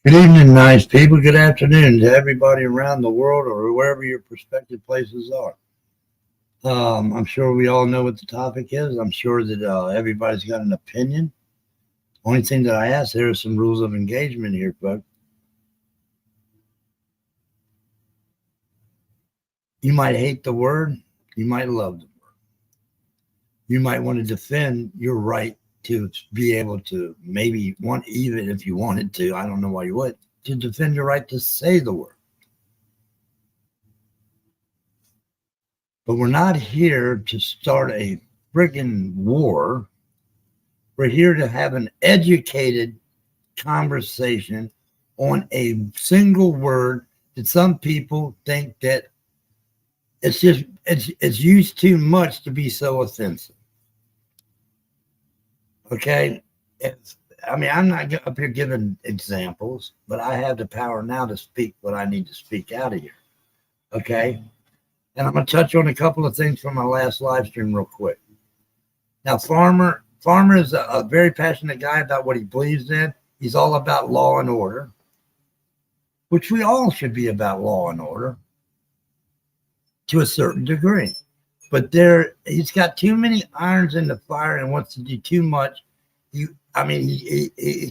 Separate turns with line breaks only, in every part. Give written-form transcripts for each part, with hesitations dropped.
Good evening, nice people. Good afternoon to everybody around the world or wherever your prospective places are. I'm sure we all know what the topic is. I'm sure that everybody's got an opinion. Only thing that I ask, there are some rules of engagement here, folks. You might hate the word. You might love the word. You might want to defend your right to be able to maybe want, even if you wanted to, I don't know why you would, to defend your right to say the word. But we're not here to start a friggin' war. We're here to have an educated conversation on a single word that some people think that it's used too much to be so offensive. Okay? I'm not up here giving examples, but I have the power now to speak what I need to speak out of here. Okay? And I'm going to touch on a couple of things from my last live stream real quick. Now, Farmer is a very passionate guy about what he believes in. He's all about law and order, which we all should be about law and order to a certain degree. But he's got too many irons in the fire and wants to do too much. He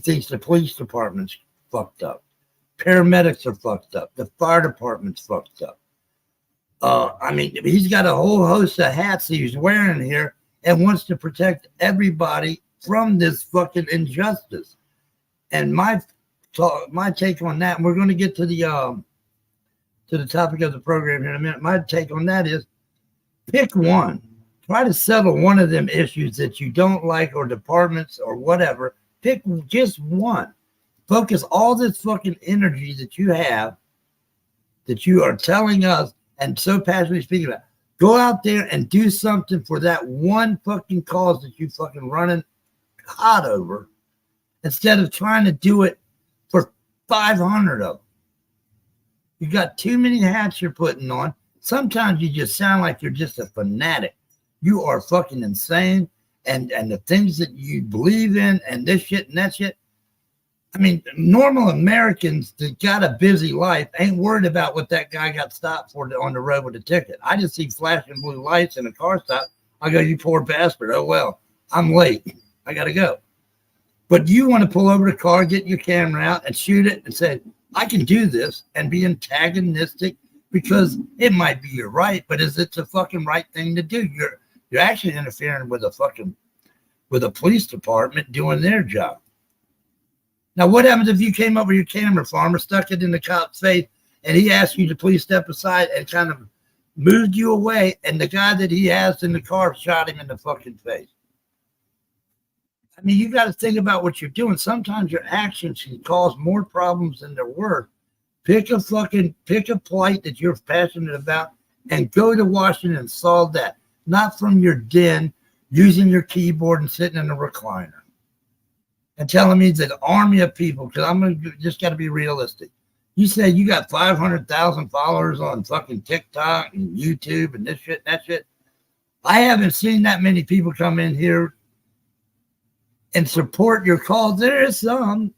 thinks the police department's fucked up. Paramedics are fucked up. The fire department's fucked up. He's got a whole host of hats he's wearing here and wants to protect everybody from this fucking injustice. And my take on that, and we're going to get to the topic of the program here in a minute. My take on that is pick one. Try to settle one of them issues that you don't like or departments or whatever. Pick just one. Focus all this fucking energy that you have, that you are telling us and so passionately speaking about. Go out there and do something for that one fucking cause that you fucking running hot over instead of trying to do it for 500 of them. You got too many hats you're putting on. Sometimes you just sound like you're just a fanatic. You are fucking insane. And the things that you believe in and this shit and that shit. I mean, normal Americans that got a busy life ain't worried about what that guy got stopped for on the road with a ticket. I just see flashing blue lights in a car stop. I go, you poor bastard. Oh, well, I'm late. I got to go. But you want to pull over the car, get your camera out and shoot it and say, I can do this and be antagonistic because it might be your right, but is it the fucking right thing to do? You're actually interfering with a police department doing their job. Now, what happens if you came up with your camera, Farmer, stuck it in the cop's face, and he asked you to please step aside and kind of moved you away, and the guy that he has in the car shot him in the fucking face? I mean, you got to think about what you're doing. Sometimes your actions can cause more problems than they're worth. Pick a plight that you're passionate about and go to Washington and solve that. Not from your den using your keyboard and sitting in a recliner. And telling me that army of people, because just got to be realistic. You say you got 500,000 followers on fucking TikTok and YouTube and this shit, that shit. I haven't seen that many people come in here and support your cause. There's some,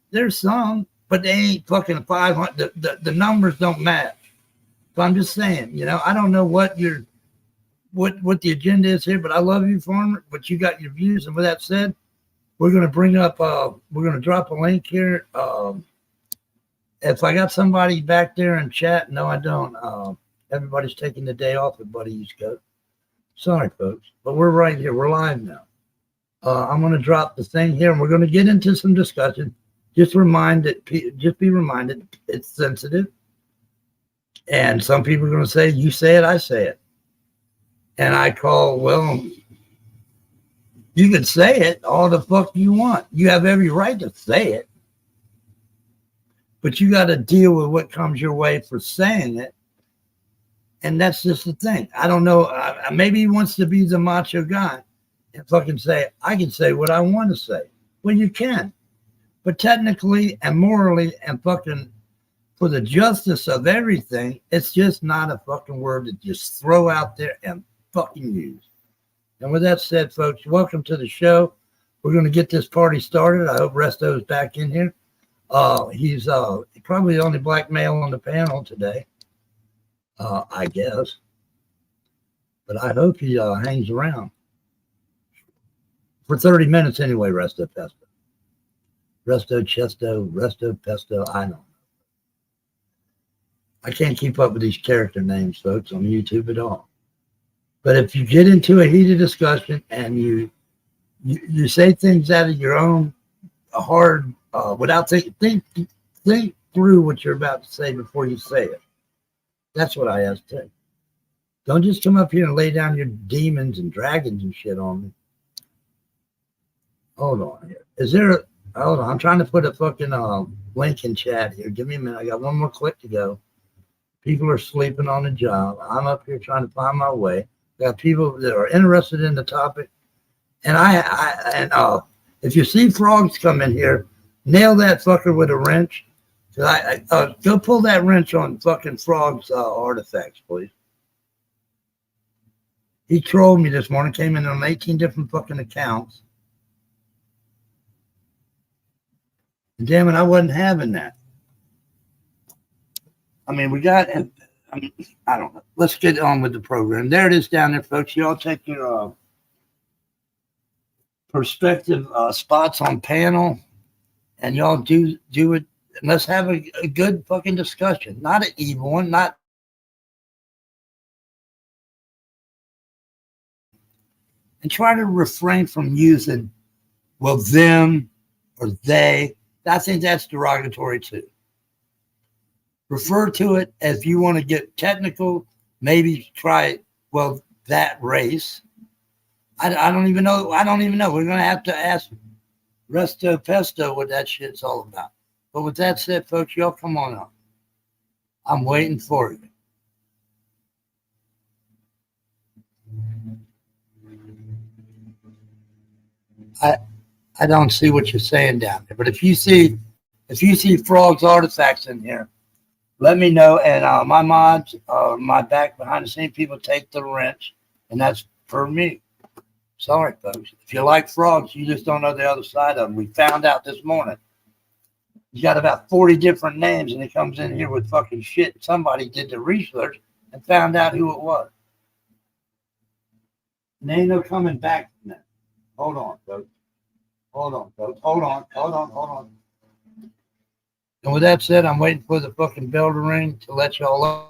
but they ain't fucking 500. The numbers don't match. So I'm just saying, I don't know what the agenda is here, but I love you, Farmer. But you got your views, and with that said, we're going to bring up, we're going to drop a link here. If I got somebody back there in chat, no, I don't. Everybody's taking the day off at Buddy East Coast. Sorry, folks, but we're right here. We're live now. I'm going to drop the thing here, and we're going to get into some discussion. Just be reminded, it's sensitive. And some people are going to say, you say it, I say it. And I call, well, you can say it all the fuck you want. You have every right to say it. But you got to deal with what comes your way for saying it. And that's just the thing. I don't know. Maybe he wants to be the macho guy and fucking say, I can say what I want to say. Well, you can. But technically and morally and fucking for the justice of everything, it's just not a fucking word to just throw out there and fucking use. And with that said, folks, welcome to the show. We're going to get this party started. I hope Resto's back in here. He's probably the only black male on the panel today, I guess. But I hope he hangs around for 30 minutes anyway. Resto Pesto, Resto Chesto, Resto Pesto. I don't know. I can't keep up with these character names, folks, on YouTube at all. But if you get into a heated discussion and you say things out of your own heart without think through what you're about to say before you say it. That's what I ask too. Don't just come up here and lay down your demons and dragons and shit on me. Hold on here. Hold on. I'm trying to put a fucking link in chat here. Give me a minute. I got one more click to go. People are sleeping on the job. I'm up here trying to find my way. I got people that are interested in the topic. And if you see frogs come in here, nail that fucker with a wrench. Go pull that wrench on fucking frogs artifacts, please. He trolled me this morning, came in on 18 different fucking accounts. And damn it, I wasn't having that. I mean, I don't know. Let's get on with the program. There it is down there, folks. You all take your perspective spots on panel, and y'all do it. And let's have a good fucking discussion. Not an evil one, and try to refrain from using, well, them or they. I think that's derogatory too. Refer to it as you want to get technical. Maybe try, well, that race. I don't even know. We're going to have to ask Resto Pesto what that shit's all about. But with that said, folks, y'all come on up. I'm waiting for you. I don't see what you're saying down there. But if you see frogs artifacts in here, let me know. And my mods, my back behind the scenes people take the wrench, and that's for me. Sorry, folks. If you like frogs, you just don't know the other side of them. We found out this morning. He's got about 40 different names, and he comes in here with fucking shit. Somebody did the research and found out who it was. And ain't no coming back from that. Hold on, folks. Hold on. And with that said, I'm waiting for the fucking bell to ring to let y'all know.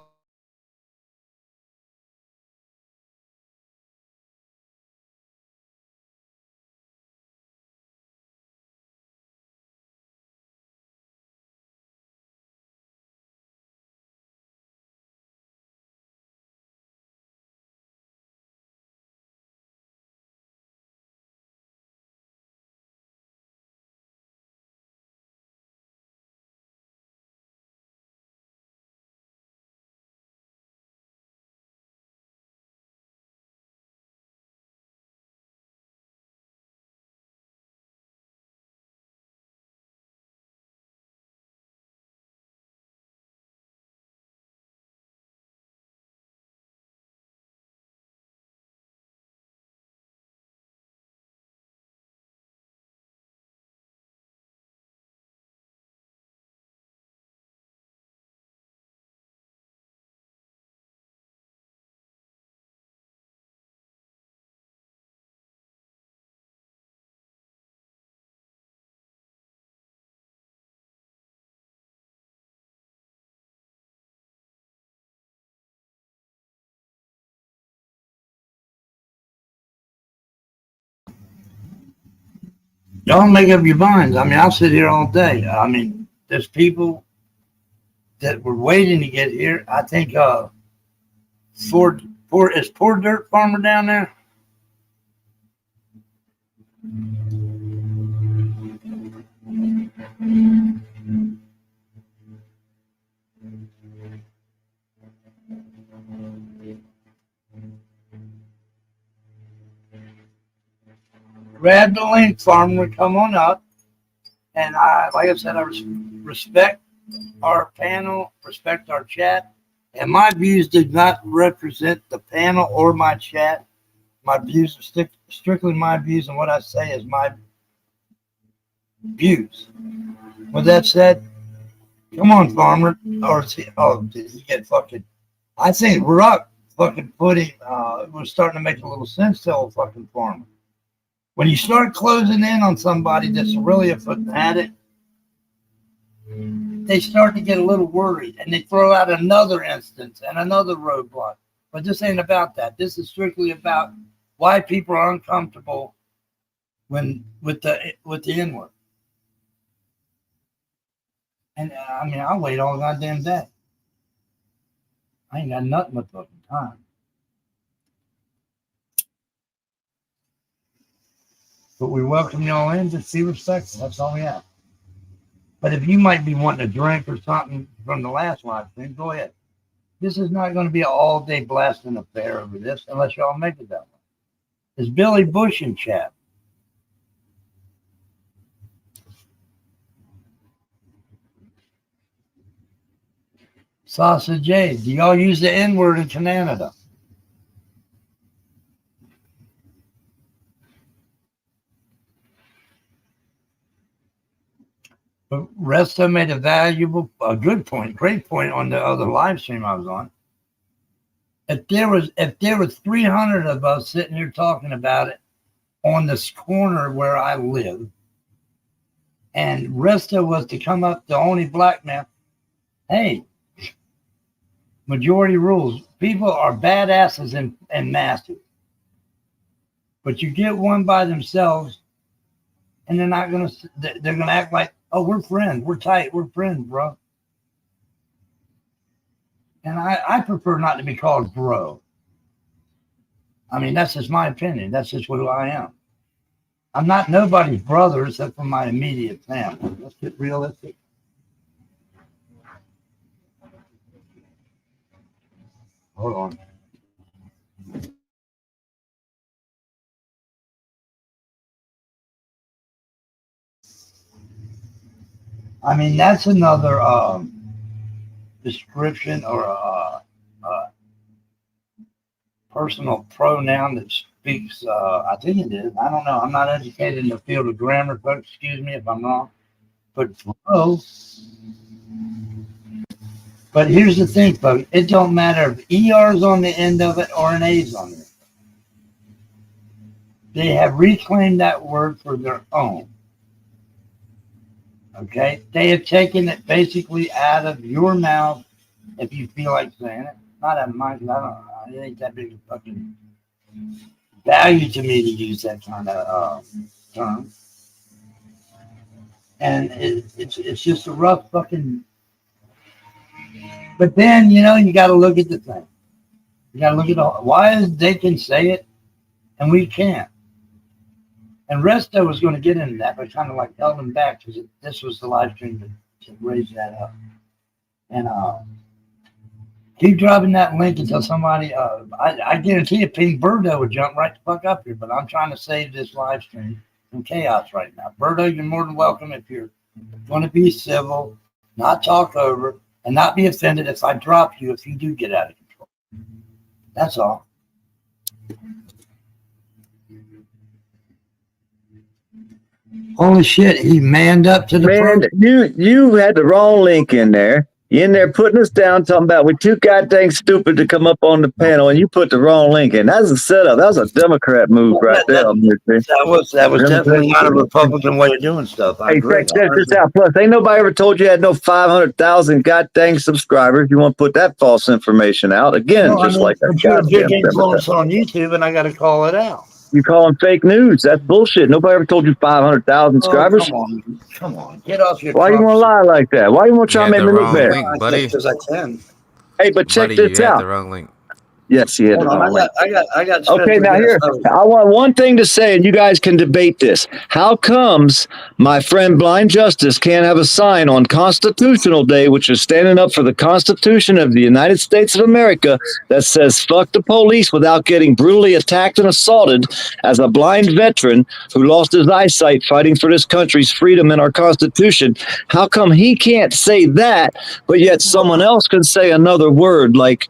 Y'all make up your minds. I mean, I'll sit here all day. I mean, there's people that were waiting to get here. I think is Poor Dirt Farmer down there? Grab the link, farmer, come on up. And like I said, I respect our panel, respect our chat. And my views did not represent the panel or my chat. My views are strictly my views, and what I say is views. With that said, come on, farmer. Or did he get fucking? I think we're up fucking putting. We're starting to make a little sense to old fucking farmer. When you start closing in on somebody that's really a fanatic, they start to get a little worried, and they throw out another instance and another roadblock. But this ain't about that. This is strictly about why people are uncomfortable when with the N-word. And I mean, I'll wait all goddamn day. I ain't got nothing but fucking time. But we welcome y'all in to see respectful. That's all we have. But if you might be wanting a drink or something from the last live stream, go ahead. This is not going to be an all-day blasting affair over this unless y'all make it that way. Is Billy Bush in chat? Sausage J, do y'all use the N-word in Canada? But Resto made a good point, great point on the other live stream I was on. If there was 300 of us sitting here talking about it on this corner where I live, and Resto was to come up, the only black man, hey, majority rules. People are badasses and massive. But you get one by themselves, and they're gonna act like, oh, we're friends, we're tight, we're friends, bro. And I prefer not to be called bro. I mean, that's just my opinion. That's just who I am. I'm not nobody's brother except for my immediate family. Let's get realistic. Hold on. I mean, that's another description or a personal pronoun that speaks, I think it is. I don't know. I'm not educated in the field of grammar, folks. Excuse me if I'm wrong. But bro. But here's the thing, folks. It don't matter if ER's on the end of it or an A's on it. They have reclaimed that word for their own. Okay? They have taken it basically out of your mouth, if you feel like saying it. Not out of mine, because I don't know. It ain't that big a fucking value to me to use that kind of term. And it's just a rough fucking... But then, you know, you got to look at the thing. You got to look at why they can say it and we can't. And Resto was going to get into that, but kind of like held him back because this was the live stream to raise that up. And keep dropping that link until somebody, I guarantee you, Pink Birdo would jump right the fuck up here, but I'm trying to save this live stream from chaos right now. Birdo, you're more than welcome if you're going to be civil, not talk over, and not be offended if I drop you if you do get out of control. That's all. Holy shit, he manned up to the
Man, you had the wrong link in there. You in there putting us down, talking about we're too goddamn stupid to come up on the panel, and you put the wrong link in. That's a setup. That was a Democrat move right there.
That was definitely not a Republican way of doing stuff. I agree.
Check this out. Plus, ain't nobody ever told you had no 500,000 goddamn subscribers. You want to put that false information out again, like that.
You're a big influence on YouTube, and I got to call it out.
You call them fake news. That's bullshit. Nobody ever told you 500,000 subscribers.
Come on. Get off your
Why you want to lie like that? Why you want to try to make me look bad?
Link, buddy.
Because I can.
Hey, but check this out.
The wrong link.
Yes, you had the wrong link.
I got.
Okay, now here, I want one thing to say, and you guys can debate this. How comes my friend Blind Justice can't have a sign on Constitutional Day, which is standing up for the Constitution of the United States of America, that says fuck the police without getting brutally attacked and assaulted as a blind veteran who lost his eyesight fighting for this country's freedom and our Constitution? How come he can't say that, but yet someone else can say another word like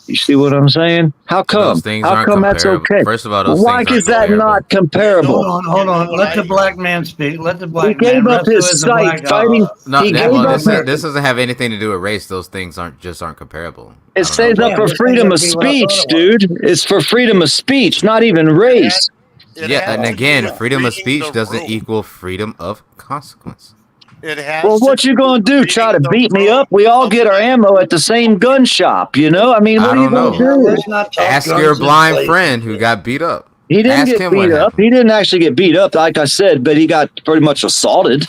You see what I'm saying? How come?
Those things
How
aren't
come that's
comparable.
okay?
First of all, those
Why
things
is
aren't
that
comparable.
not comparable?
Hold on. Let the black man speak. Let the
He
black man.
gave up
Resto
his
is a
sight
black,
fighting.
No,
He
that,
gave
well,
up
this doesn't have anything to do with race. Those things aren't comparable.
It stands up for
just
freedom
like
of
people I thought
speech,
it was.
dude. It's for freedom of speech, not even race.
Yeah, and
to do
again,
with
freedom of
reading
speech
the
doesn't
room.
equal freedom of consequence.
It has
Well,
to
what you gonna
with
do? Try to
reading the
beat me
room
up? We all
of
get our
life.
ammo at the same gun shop, you know? I mean, what
I
are you
don't
gonna
know.
do?
Let's not talk
Ask
guns
your
and
blind
places.
friend who got beat up.
He didn't
Ask
get
him what
beat up.
happened.
He didn't actually get beat up, like I said, but he got pretty much assaulted.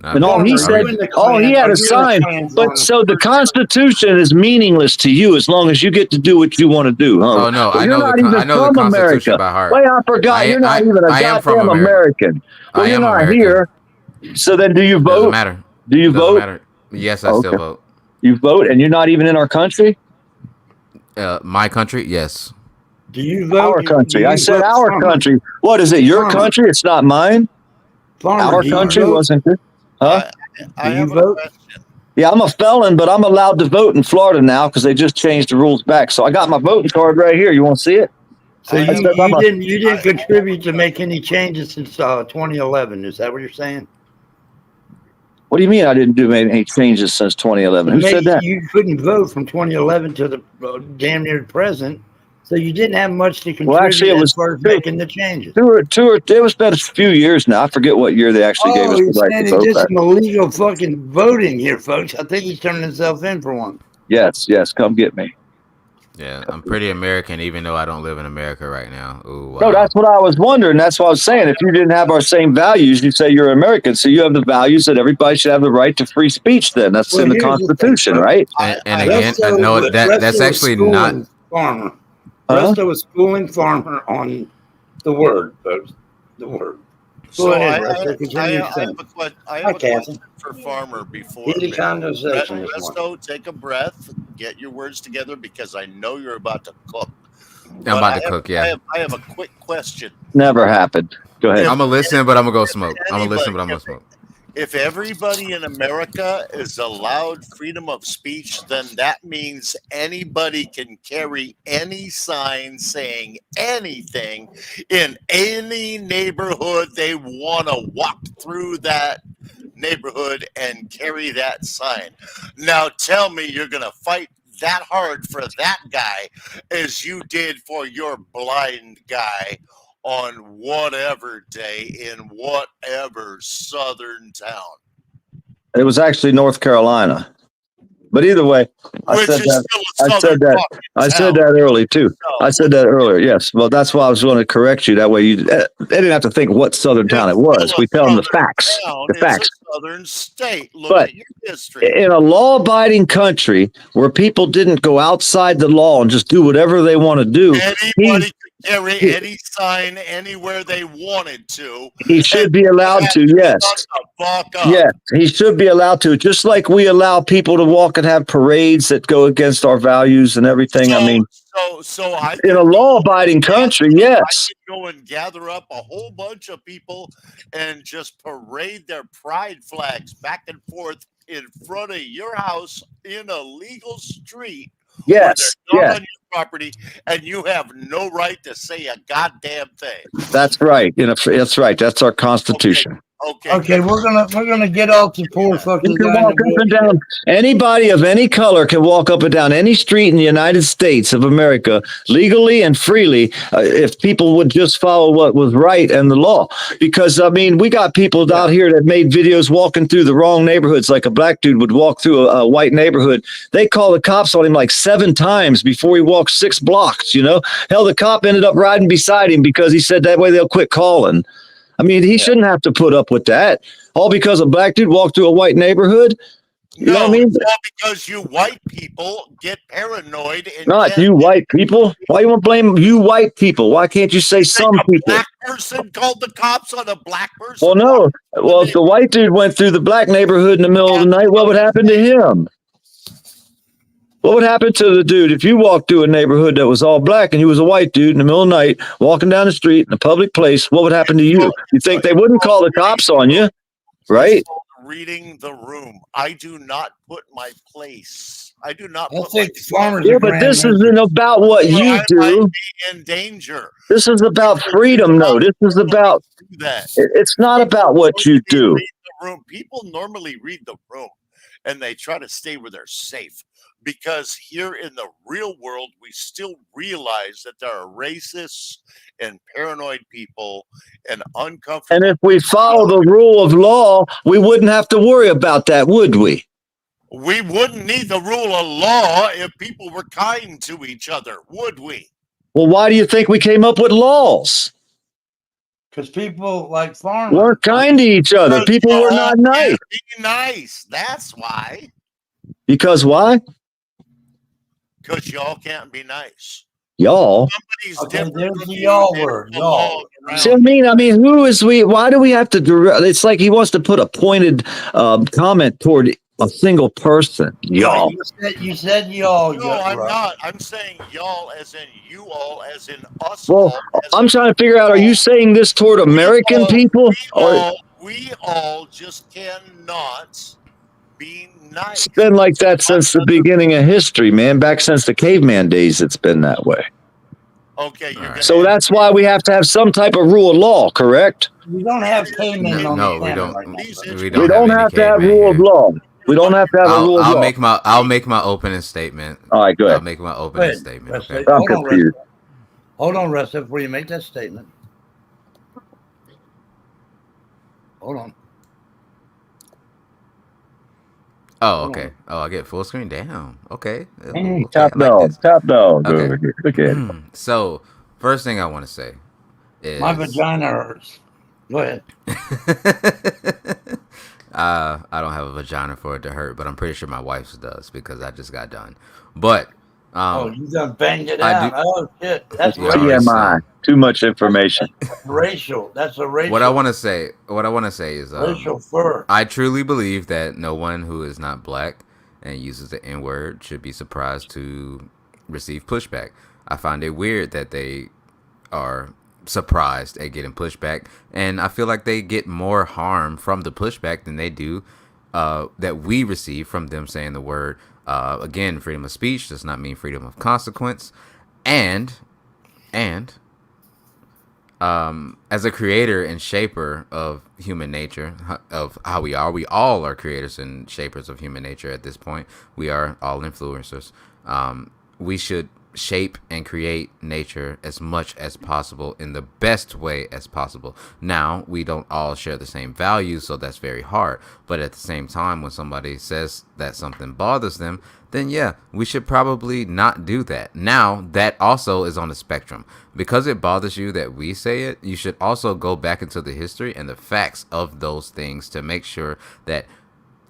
And all he
Farmer,
said,
you in the
all he
Klan?
had
Are
a
you in the
sign.
Klan,
But
Farmer?
so the Constitution is meaningless to you as long as you get to do what you want to do. Huh?
Oh no,
Well,
I
you're
know
not
the
even
I know the
from
Constitution
America.
by heart.
Wait, I forgot. You're not even a
I am from
goddamn
America.
American. Well,
I
you're
am
not
American.
here. So then, do you
Doesn't
vote?
matter.
Do you
Doesn't
vote?
matter. Yes, I still
Okay.
vote.
You vote, and you're not even in our country.
My country, yes.
Do you vote?
Our country. I said
vote,
our
Farmer?
country. What is it? Your
Farmer.
country? It's not mine.
Farmer,
Our
do you
country
vote?
wasn't it? Huh?
I
Do
have
you
a
vote?
question.
Yeah, I'm a felon, but I'm allowed to vote in Florida now because they just changed the rules back. So I got my voting card right here. You want to see it?
So
I
you,
have
said I'm a-
didn't contribute to make any changes since 2011. Is that what you're saying?
What do you mean I didn't do any changes since 2011? Who said that?
You couldn't vote from 2011 to the damn near present, so you didn't have much to contribute
actually, it
as
was
far as
two-
making the changes.
It was been a few years now. I forget what year they actually gave us
Oh,
the
he's
right
saying
to
it's
vote
just
back.
some illegal fucking voting here, folks. I think he's turning himself in for one.
Yes, come get me.
Yeah, I'm pretty American, even though I don't live in America right now. Ooh, wow.
No, that's what I was wondering. That's what I was saying. If you didn't have our same values, you say you're American. So you have the values that everybody should have the right to free speech. Then that's in the
Here's the thing,
Constitution,
folks.
right?
And again, no, that's actually not.
Farmer.
Huh?
Resto was schooling Farmer on the word, folks. The word.
So
Go ahead,
I
Resto.
have
Continue
a
Hi, Kathy.
question for Farmer before
Heated condensation this morning.
Resto, take a breath, get your words together because I know you're about to cook.
I'm about to cook. Yeah,
I have a quick question.
Never happened. Go ahead.
I'm gonna listen, but I'm gonna go smoke. I'm gonna listen, but I'm gonna smoke.
If everybody in America is allowed freedom of speech, then that means anybody can carry any sign saying anything in any neighborhood they want to walk through that neighborhood and carry that sign. Now tell me you're going to fight that hard for that guy as you did for your blind guy on whatever day in whatever southern town.
It was actually North Carolina. But either way, I said that early too. I said that earlier. Yes. Well, that's why I was going to correct you. That way they didn't have to think what southern town it was. We tell them the facts. The facts.
It's a southern state. Look
But
at your history.
in a law-abiding country where people didn't go outside the law and just do whatever they want to do,
Anybody could carry any sign anywhere they wanted to.
He should be allowed to. Yes. Yes, he should be allowed to. Just like we allow people to walk and have parades that go against our values and everything.
So,
I mean,
so I
in a law-abiding country, yes.
I could go and gather up a whole bunch of people and just parade their pride flags back and forth in front of your house in a legal street.
Yes.
Yes. On your property, and you have no right to say a goddamn thing.
That's right. That's right. That's our Constitution.
Okay, we're gonna get off the poor fucking
You can
guy.
walk up and down. Anybody of any color can walk up and down any street in the United States of America legally and freely if people would just follow what was right and the law. Because I mean, we got people out here that made videos walking through the wrong neighborhoods, like a black dude would walk through a white neighborhood. They call the cops on him like 7 times before he walked 6 blocks. You know, hell, the cop ended up riding beside him because he said that way they'll quit calling. I mean, he shouldn't have to put up with that. All because a black dude walked through a white neighborhood. You know what I mean?
It's all because you white people get paranoid. And
Not you white people. Why you want to blame you white people? Why can't you say some people?
Black person called the cops on a black person.
Well, no. Well, if the white dude went through the black neighborhood in the middle of the night, what would happen to him? What would happen to the dude if you walked through a neighborhood that was all black and you was a white dude in the middle of the night walking down the street in a public place? What would happen to you? You think they wouldn't call the cops on you, right?
reading the room. I do not put my place. I do not
I
put
think
myself
farmers
Yeah,
are
but
grand
this
lizards.
isn't about what
where
you
I might
do.
be in danger.
This is about
People do
freedom,
not
though. This is about,
do that.
it's not
People
about what you
normally
do.
read the room. People normally read the room and they try to stay where they're safe. Because here in the real world, we still realize that there are racists and paranoid people and
And
uncomfortable.
if we follow the rule of law, we wouldn't have to worry about that, would we?
We wouldn't need the rule of law if people were kind to each other, would we?
Well, why do you think we came up with laws?
Because people like pharma.
Weren't kind to each other.
Because
People
you
were
all
not nice.
can't be nice. That's why.
Because why?
Because y'all can't be nice.
Y'all.
Somebody's
Okay,
different
there's
from
the
you
y'all
than
word,
the
y'all.
law around
See,
you.
I mean, who is we? Why do we have to? It's like he wants to put a pointed comment toward a single person. Y'all.
You said y'all.
No, I'm not. I'm saying y'all as in you all, as in us
Well,
all, as
I'm
in
trying to figure out, are you saying this toward American people?
we all just cannot be nice.
It's been like that since the beginning of history, man. Back since the caveman days, it's been that way.
Okay, you're
All right.
gonna
So that's why we have to have some type of rule of law, correct?
We don't have cavemen on
No,
the
we
planet
don't.
right now.
We
We
don't
don't
have any
have to have
caveman
rule of
here.
law. We don't have to have a rule of law.
I'll make my opening statement.
All right, go
I'll
ahead.
make my
Go
opening
ahead,
statement.
Rusty.
Okay.
I'm
Hold on, Rusty.
confused.
Hold on, Rusty, before you make that statement. Hold on.
Oh, okay. Oh, I get full screen. Damn. Okay.
Hey,
Okay.
top
I like
dog,
this.
top dog.
Okay.
Over here. Look at it.
So, first thing I want to say is
My vagina hurts. Go ahead.
I don't have a vagina for it to hurt, but I'm pretty sure my wife's does because I just got done. But
Oh, you done banged it
I
out.
do.
Oh shit. That's
You already
TMI. Too much information.
racial. That's a racial.
What I want to say is
racial fur.
I truly believe that no one who is not black and uses the N-word should be surprised to receive pushback. I find it weird that they are surprised at getting pushback, and I feel like they get more harm from the pushback than they do that we receive from them saying the word. Again, freedom of speech does not mean freedom of consequence, and as a creator and shaper of human nature, of how we all are creators and shapers of human nature at this point. We are all influencers. We should shape and create nature as much as possible in the best way as possible. Now, we don't all share the same values, so that's very hard. But at the same time, when somebody says that something bothers them, then yeah, we should probably not do that. Now, that also is on the spectrum. Because it bothers you that we say it, you should also go back into the history and the facts of those things to make sure that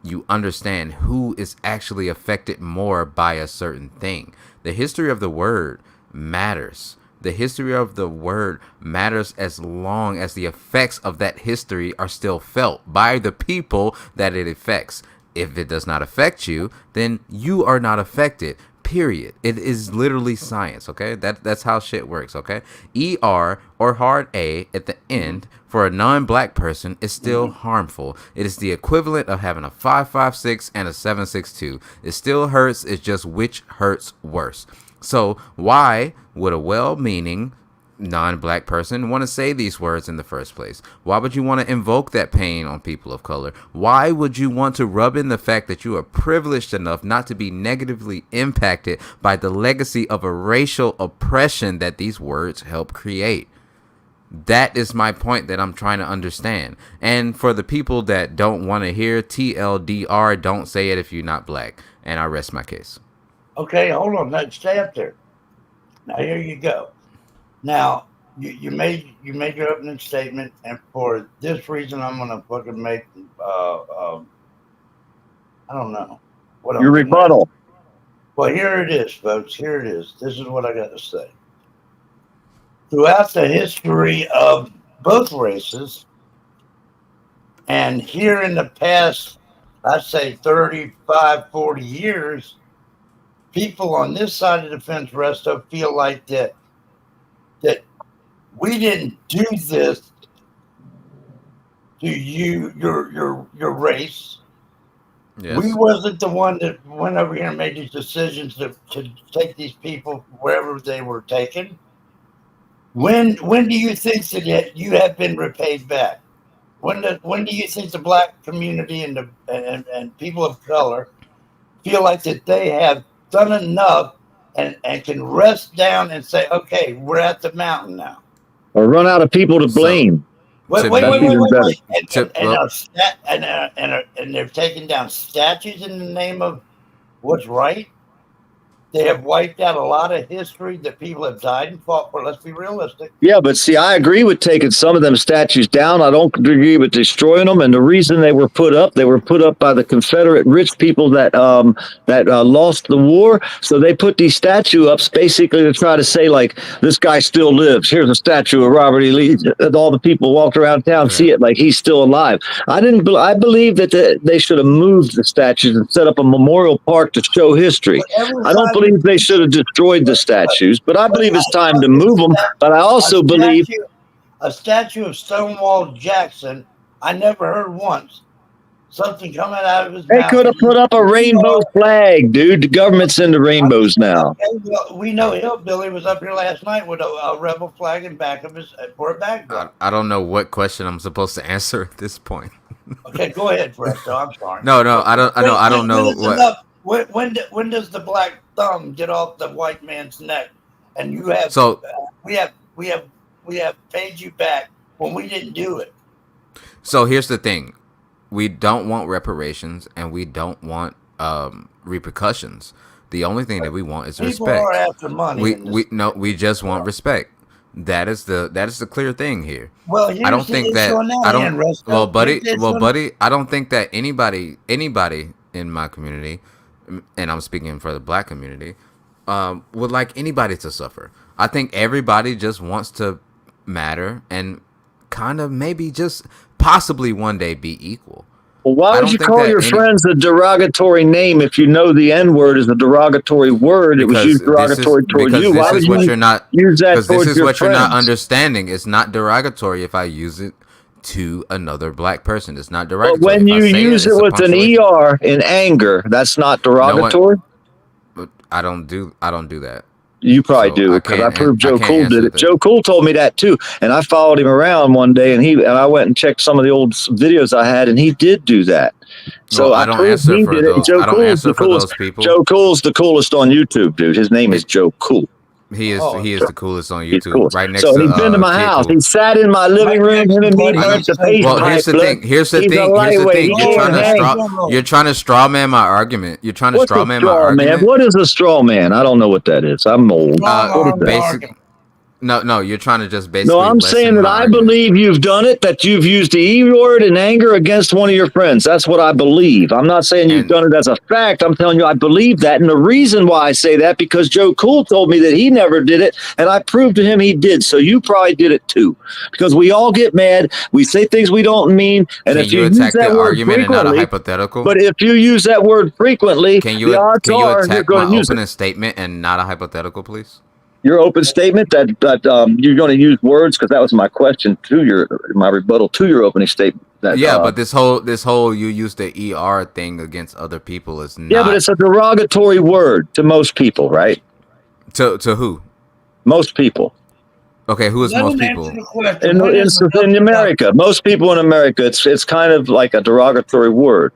you understand who is actually affected more by a certain thing. The history of the word matters. The history of the word matters as long as the effects of that history are still felt by the people that it affects. If it does not affect you, then you are not affected. Period. It is literally science, okay? That's how shit works, okay? ER or hard A at the end for a non-black person is still harmful. It is the equivalent of having a 5.56 and a 7.62. It still hurts, it's just which hurts worse. So why would a well-meaning non-black person want to say these words in the first place? Why would you want to invoke that pain on people of color? Why would you want to rub in the fact that you are privileged enough not to be negatively impacted by the legacy of a racial oppression that these words help create? That is my point that I'm trying to understand. And for the people that don't want to hear TLDR, don't say it if you're not black. And I rest my case.
Okay, hold on. Let's stay up there. Now here you go. Now you made your opening statement, and for this reason, I'm gonna fucking make I don't know what
Your rebuttal.
Well, here it is, folks. Here it is. This is what I got to say. Throughout the history of both races, and here in the past, I'd say 35, 40 years, people on this side of the fence, Resto, feel like that we didn't do this to your race.
Yes.
We wasn't the one that went over here and made these decisions to take these people wherever they were taken. When do you think that you have been repaid back? When do you think the black community and and people of color feel like that they have done enough and can rest down and say, okay, we're at the mountain now?
Or run out of people to
So,
blame.
Wait,
To
wait, wait,
me-
wait, wait,
better.
wait. And they're taking down statues in the name of what's right. They have wiped out a lot of history that people have died and fought for. Let's be realistic.
Yeah, but see, I agree with taking some of them statues down. I don't agree with destroying them. And the reason they were put up by the Confederate rich people that lost the war. So they put these statue ups basically to try to say, like, this guy still lives. Here's a statue of Robert E. Lee. And all the people walked around town see it like he's still alive. I believe that they should have moved the statues and set up a memorial park to show history. I don't believe they should have destroyed the statues, but I believe it's time to move them. But I also believe
a statue of Stonewall Jackson, I never heard once something coming out of his
they
mouth.
could have put up a rainbow flag, dude. The government's into rainbows now.
Okay, well, we know Hillbilly was up here last night with a rebel flag in back of his for a backdrop.
I don't know what question I'm supposed to answer at this point.
Okay, go ahead, Presto. I'm sorry.
No, I don't know what.
When does the black thumb get off the white man's neck? And you have
So
we have paid you back when we didn't do it.
So here's the thing. We don't want reparations and we don't want repercussions. The only thing that we want is
People
respect.
are after money.
We just want respect. That is the clear thing here.
Well,
I don't think that buddy, I don't think that anybody in my community, and I'm speaking for the black community, would like anybody to suffer. I think everybody just wants to matter and kind of maybe just possibly one day be equal.
Well, why would you call your friends a derogatory name if you know the N-word is a derogatory word? It was used derogatory toward you. Why would you use that towards your friends?
This is what you're not understanding. It's not derogatory if I use it to another black person. It's not derogatory.
But when you use it with an ER in anger, that's not derogatory?
I don't do that.
You probably do, because I proved Joe Cool did it. Joe Cool told me that too, and I followed him around one day, and I went and checked some of the old videos I had, and he did do that. So
I don't answer for those. I don't answer for those people.
Joe Cool's the coolest on YouTube, dude. His name is Joe Cool.
He is the coolest on YouTube.
Cool.
Right next
so
to
he's been to my house. He sat in my living room. Him and me burnt the paste.
Well, here's the thing. You're trying to straw man my argument. You're trying to straw man my argument.
What is a straw man? I don't know what that is. I'm old.
No, you're trying to just basically.
No, I'm saying that I believe you've done it, that you've used the E word in anger against one of your friends. That's what I believe. I'm not saying you've done it as a fact. I'm telling you I believe that. And the reason why I say that, because Joe Cool told me that he never did it, and I proved to him he did. So you probably did it too. Because we all get mad. We say things we don't mean. And if you attack
the argument and not a hypothetical?
But if you use that word frequently,
the odds are you're going to use opening statement and not a hypothetical, please?
Your open statement that you're going to use words, because that was my question to my rebuttal to your opening statement.
But this whole you use the ER thing against other people is not.
Yeah, but it's a derogatory word to most people, right?
To who?
Most people.
Okay, who is most people?
In America, most people in America, it's kind of like a derogatory word.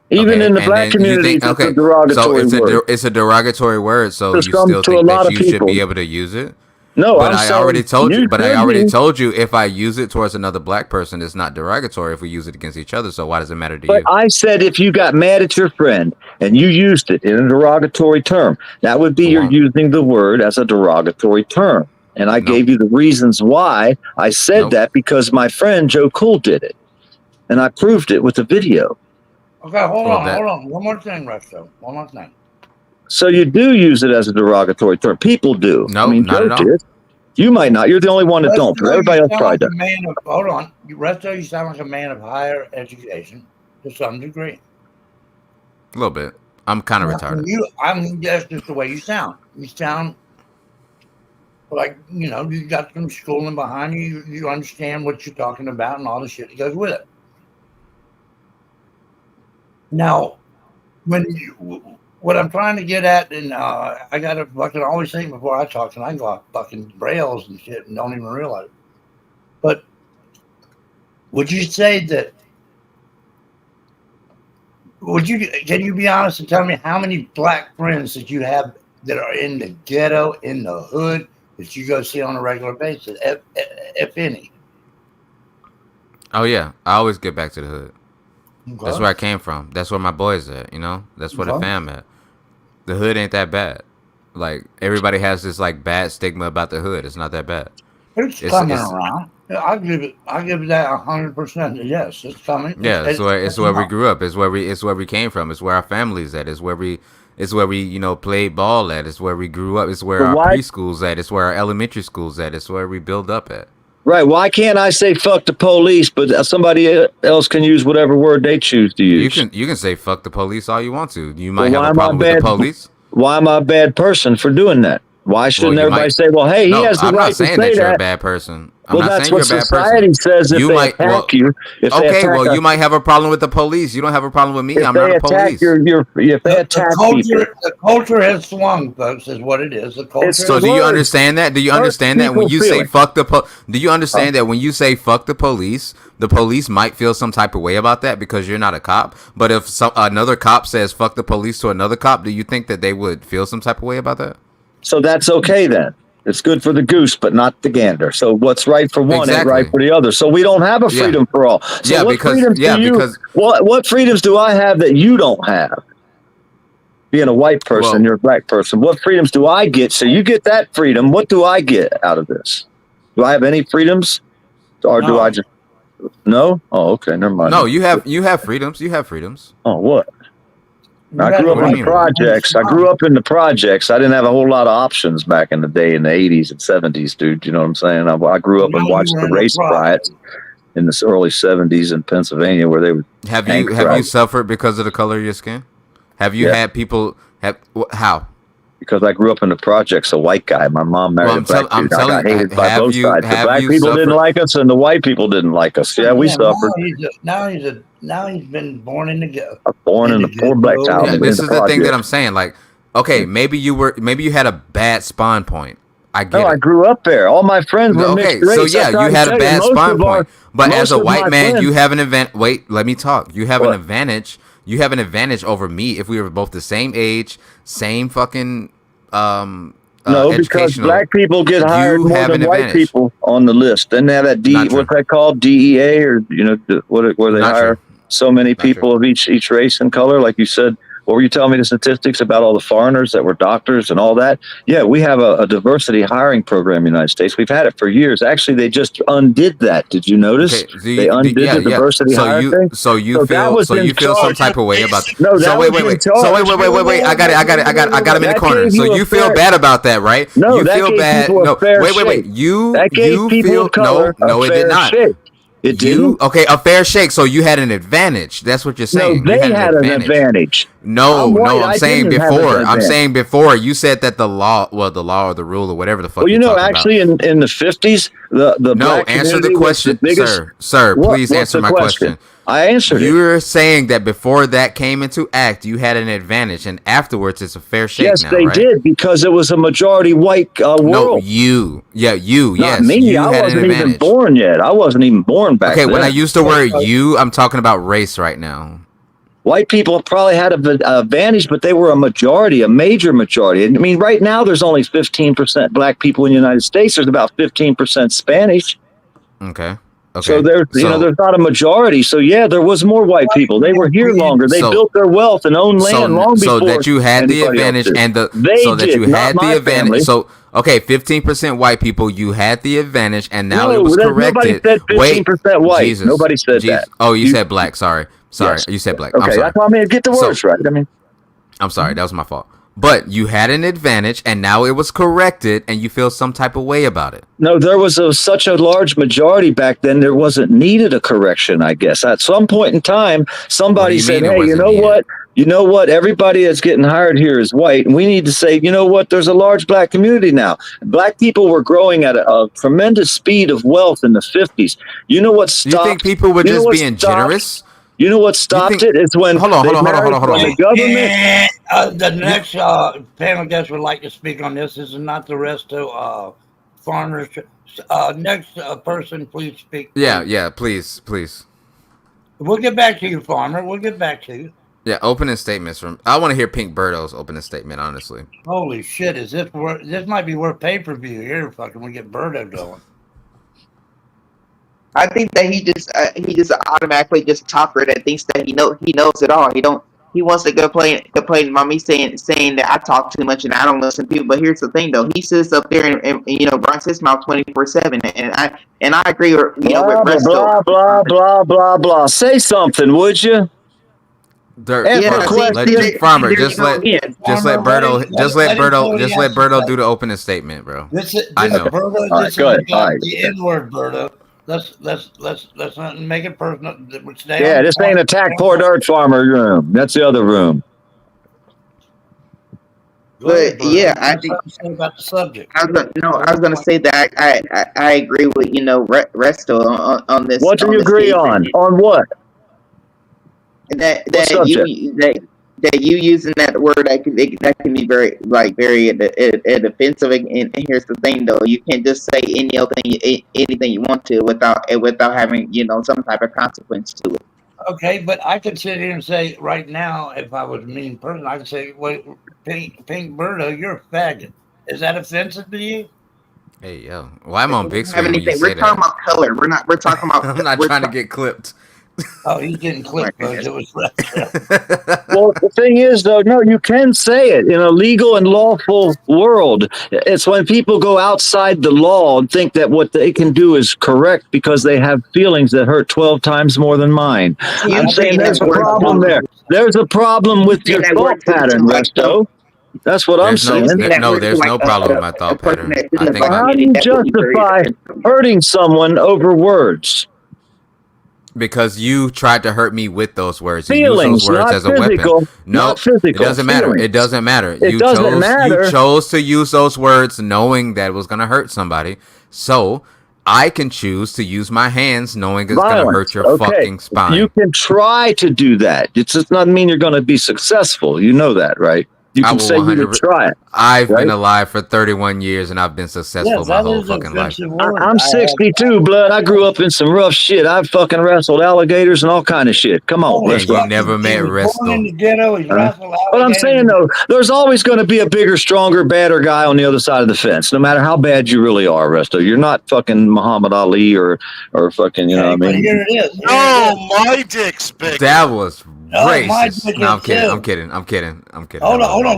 Even in the black community, it's a derogatory word.
It's a derogatory word, so you still think that you should be able to use it?
No,
but I already told you if I use it towards another black person, it's not derogatory if we use it against each other. So why does it matter to you?
I said if you got mad at your friend and you used it in a derogatory term, that would be you're using the word as a derogatory term. And I gave you the reasons why I said that, because my friend Joe Cool did it, and I proved it with the video.
Okay, hold on. One more thing, Resto. One more thing.
So you do use it as a derogatory term. People do.
No, not at all.
You might not. You're the only one that don't, but everybody else probably does.
Hold on. Resto, you sound like a man of higher education to some degree.
A little bit. I'm kind of retarded.
That's just the way you sound. You sound like, you know, you got some schooling behind you. You understand what you're talking about and all the shit that goes with it. Now, what I'm trying to get at, and I got to fucking always think before I talk, and I go off fucking rails and shit and don't even realize it. But would you say that? Can you be honest and tell me how many black friends that you have that are in the ghetto, in the hood, that you go see on a regular basis, if any?
Oh yeah, I always get back to the hood.
Okay.
That's where I came from. That's where my boys at. You know, that's where the fam at. The hood ain't that bad. Like everybody has this like bad stigma about the hood. It's not that bad.
It's coming around. I give it that 100%. Yes, it's coming.
Yeah, it's where we grew up. It's where we came from. It's where our family's at. It's where we you know played ball at. It's where we grew up. It's where our preschool's at. It's where our elementary school's at. It's where we build up at.
Right. Why can't I say fuck the police, but somebody else can use whatever word they choose to use?
You can say fuck the police all you want to. You might have a problem with the police.
Why am I a bad person for doing that? Why shouldn't everybody say, well, hey, he has the right to say that?
I'm not saying that you're a bad person.
Well, that's what society says if they attack you.
Okay, well, you might have a problem with the police. You don't have a problem with me. I'm not a police.
If they attack people.
The culture has swung, folks, is what it is. The culture.
So do you understand that? Do you understand that when you say fuck the do you understand that when you say fuck the police might feel some type of way about that because you're not a cop? But if another cop says fuck the police to another cop, do you think that they would feel some type of way about that?
So that's okay then. It's good for the goose, but not the gander. So what's right for one ain't right for the other. So we don't have a freedom for all. So what freedoms do I have that you don't have? Being a white person, you're a black person. What freedoms do I get? So you get that freedom. What do I get out of this? Do I have any freedoms? Or do I just no? Oh, okay, never mind.
No, you have freedoms. You have freedoms.
Oh, what? I grew up in the projects. I didn't have a whole lot of options back in the day in the 80s and 70s, dude. You know what I'm saying? I grew up and watched the race riots in the early 70s in Pennsylvania where they would.
Have you suffered because of the color of your skin? Have you had people how?
Because I grew up in the projects, a white guy. My mom married a black dude. I got hated by both sides. The black people didn't like us, and the white people didn't like us. Yeah, we suffered.
Now he's been born in the ghetto.
Born in the poor black town.
Yeah, this is the thing that I'm saying. Like, okay, maybe you had a bad spawn point. I get it.
I grew up there. All my friends were mixed race.
So yeah, you had a bad spawn point. But as a white man, you have an event. Wait, let me talk. You have an advantage. You have an advantage over me if we were both the same age, same fucking
no, because black people get hired more than white people on the list. Then they have that what's that called? DEA or where they hire so many people of each race and color, like you said. What were you telling me the statistics about all the foreigners that were doctors and all that? Yeah, we have a diversity hiring program in the United States. We've had it for years. Actually, they just undid that. Did you notice? Okay, they undid the diversity hiring thing.
So you feel some type of way about that. No, wait. I got a minute corner. So you feel bad about that, right?
No,
you feel bad. No, wait. You feel no, it did not.
It didn't?
Okay, a fair shake. So you had an advantage. That's what you're saying.
No, they had an advantage.
No, I'm saying before. You said that the law or the rule or whatever the fuck.
Well, actually, in the 50s, the black
answer the question, sir. Please answer my question.
I answered it.
You're saying that before that came into act, you had an advantage, and afterwards it's a fair shake.
Yes, they did, because it was a majority white world.
No, you.
Not
yes,
me.
You
I
had
wasn't
an
even born yet. I wasn't even born back then.
Okay, when I use the word you, I'm talking about race right now.
White people probably had an advantage, but they were a major majority. I mean, right now there's only 15% black people in the United States. There's about 15% Spanish.
Okay.
So there's not a majority. So yeah, there was more white people. They were here longer. They built their wealth and owned land long before.
So that you had the advantage So okay, 15% white people, you had the advantage, and now it was corrected.
Nobody said 15% white. Jesus, nobody said that.
Oh, you said black. Sorry, yes. You said black.
Okay,
I'm sorry.
That's why I get the words right.
I'm sorry. That was my fault. But you had an advantage, and now it was corrected, and you feel some type of way about it.
No, there was such a large majority back then, there wasn't needed a correction, I guess. At some point in time, somebody said, hey, you know what? You know what? Everybody that's getting hired here is white, and we need to say, you know what? There's a large black community now. Black people were growing at a tremendous speed of wealth in the 50s. You know what
Do you think
stopped?
people were
You know
just
what
being
stopped-
generous?
You know what stopped
think-
it? It's when
Hold on.
the government.
The next panel guest would like to speak on this. This is not the rest of farmers. Next person, please speak.
Yeah, please.
We'll get back to you, farmer. We'll get back to you.
Yeah, opening statements from. I want to hear Pink Birdo's opening statement. Honestly,
Holy shit! Is this worth? This might be worth pay-per-view here. Fucking, we get Birdo going.
I think that he just automatically just a talker that thinks that he knows it all. He wants to complain about me saying that I talk too much and I don't listen to people. But here's the thing though, he sits up there and runs his mouth 24/7, and I agree with with Resto.
Blah blah blah. Say something, would you?
Dirt.
Yeah,
Farmer,
there
just
you go
let
again.
Berto do the opening statement, bro. I know.
Birdo,
All right, go ahead. All right.
The N-word, Birdo. Let's not make it personal.
Yeah, this ain't Attack Poor Dirt Farmer room. That's the other room.
But yeah, I think
about the subject.
I was gonna say that I agree with Resto on this.
What do you agree on? On what?
That you using that word that can be very offensive. And here's the thing though, you can't just say anything you want to without having some type of consequence to it.
Okay, but I could sit here and say right now, if I was a mean person, I could say, "Well, Pink Birdo, you're a faggot." Is that offensive to you?
Hey yo, why am I on big screen?
We're talking about color. We're talking about.
I'm not trying to get clipped.
Oh, he's getting clipped, folks. It was
Well, the thing is, though, no, you can say it in a legal and lawful world. It's when people go outside the law and think that what they can do is correct because they have feelings that hurt 12 times more than mine. I'm saying there's a problem there. There's a problem with your thought pattern, Resto. That's what I'm saying.
There's no problem with my thought pattern. I think
How do you justify hurting someone over words?
Because you tried to hurt me with those words. You
Feelings,
use those words
not
as a
physical,
weapon. No,
not physical.
it doesn't matter.
Feelings.
It doesn't matter.
It doesn't matter.
You chose to use those words knowing that it was going to hurt somebody. So I can choose to use my hands knowing it's going to hurt your fucking spine.
You can try to do that. It just doesn't mean you're going to be successful. You know that, right? You can say you would try it.
I've been alive for 31 years and I've been successful my whole fucking life.
I'm 62, blood. I grew up in some rough shit. I fucking wrestled alligators and all kind of shit. Come on, let's go.
You never met Resto.
But I'm saying though, there's always going to be a bigger, stronger, badder guy on the other side of the fence. No matter how bad you really are, Resto. You're not fucking Muhammad Ali or fucking, you know what I mean?
Here it is.
My dick's big.
That was racist. No, I'm kidding.
Hold on.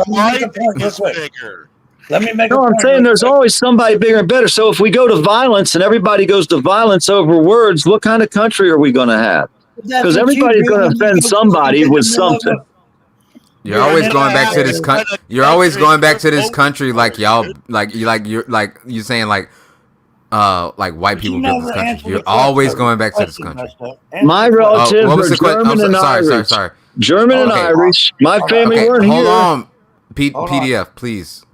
My dick's bigger.
Let me make
No, I'm saying there's always somebody bigger and better. So if we go to violence and everybody goes to violence over words, what kind of country are we going to have? Because everybody's going to offend somebody with something.
You're always going back to this country. You're always going back to this country like y'all, you're saying like white people built this country. You're always going back to this country.
My relatives are German and Irish.
Sorry.
German and Irish. My family weren't here.
Hold on. PDF, please.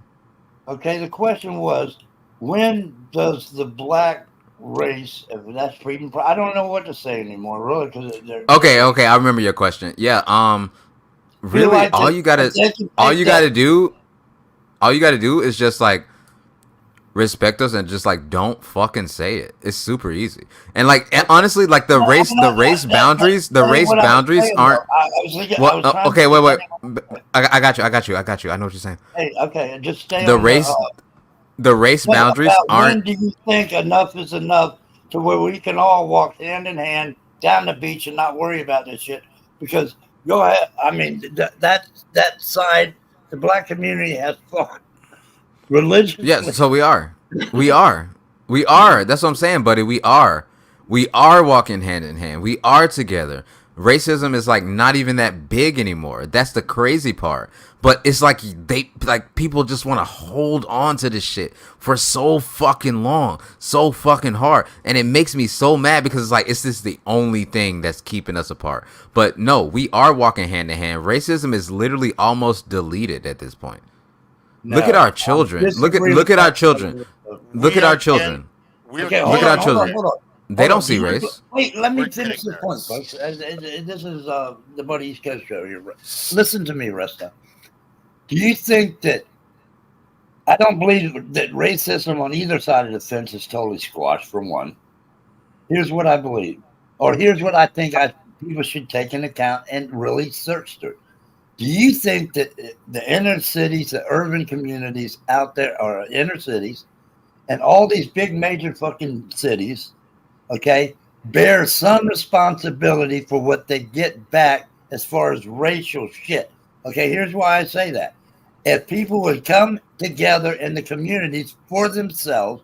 Okay, the question was, when does the black race, if that's freedom, I don't know what to say anymore, really, because
Okay, I remember your question. Yeah, really,
like
all you gotta do is just like respect us and just like don't fucking say it. It's super easy. And like honestly, like the race boundaries aren't. Okay, wait. I got you. I know what you're saying.
Hey, okay, just stay.
The race boundaries aren't.
When do you think enough is enough to where we can all walk hand in hand down the beach and not worry about this shit? Because go ahead. I mean, that side, the black community has fought religion.
Yes, so we are. That's what I'm saying, buddy. We are walking hand in hand. We are together. Racism is like not even that big anymore. That's the crazy part. But it's like people just want to hold on to this shit for so fucking long, so fucking hard, and it makes me so mad because it's like, is this the only thing that's keeping us apart? But no, we are walking hand in hand. Racism is literally almost deleted at this point. Look at our children. Look at our children. Look at our children. Look at our children. They don't see race.
Wait, let me finish this point, folks. This is the Buddy East Coast show here. Listen to me, Resta. Do you think that I don't believe that racism on either side of the fence is totally squashed, for one? Here's what I believe, or here's what I think people should take into account and really search through. Do you think that the inner cities, the urban communities out there, or inner cities, and all these big major fucking cities, okay, bear some responsibility for what they get back as far as racial shit? Okay, here's why I say that. If people would come together in the communities for themselves,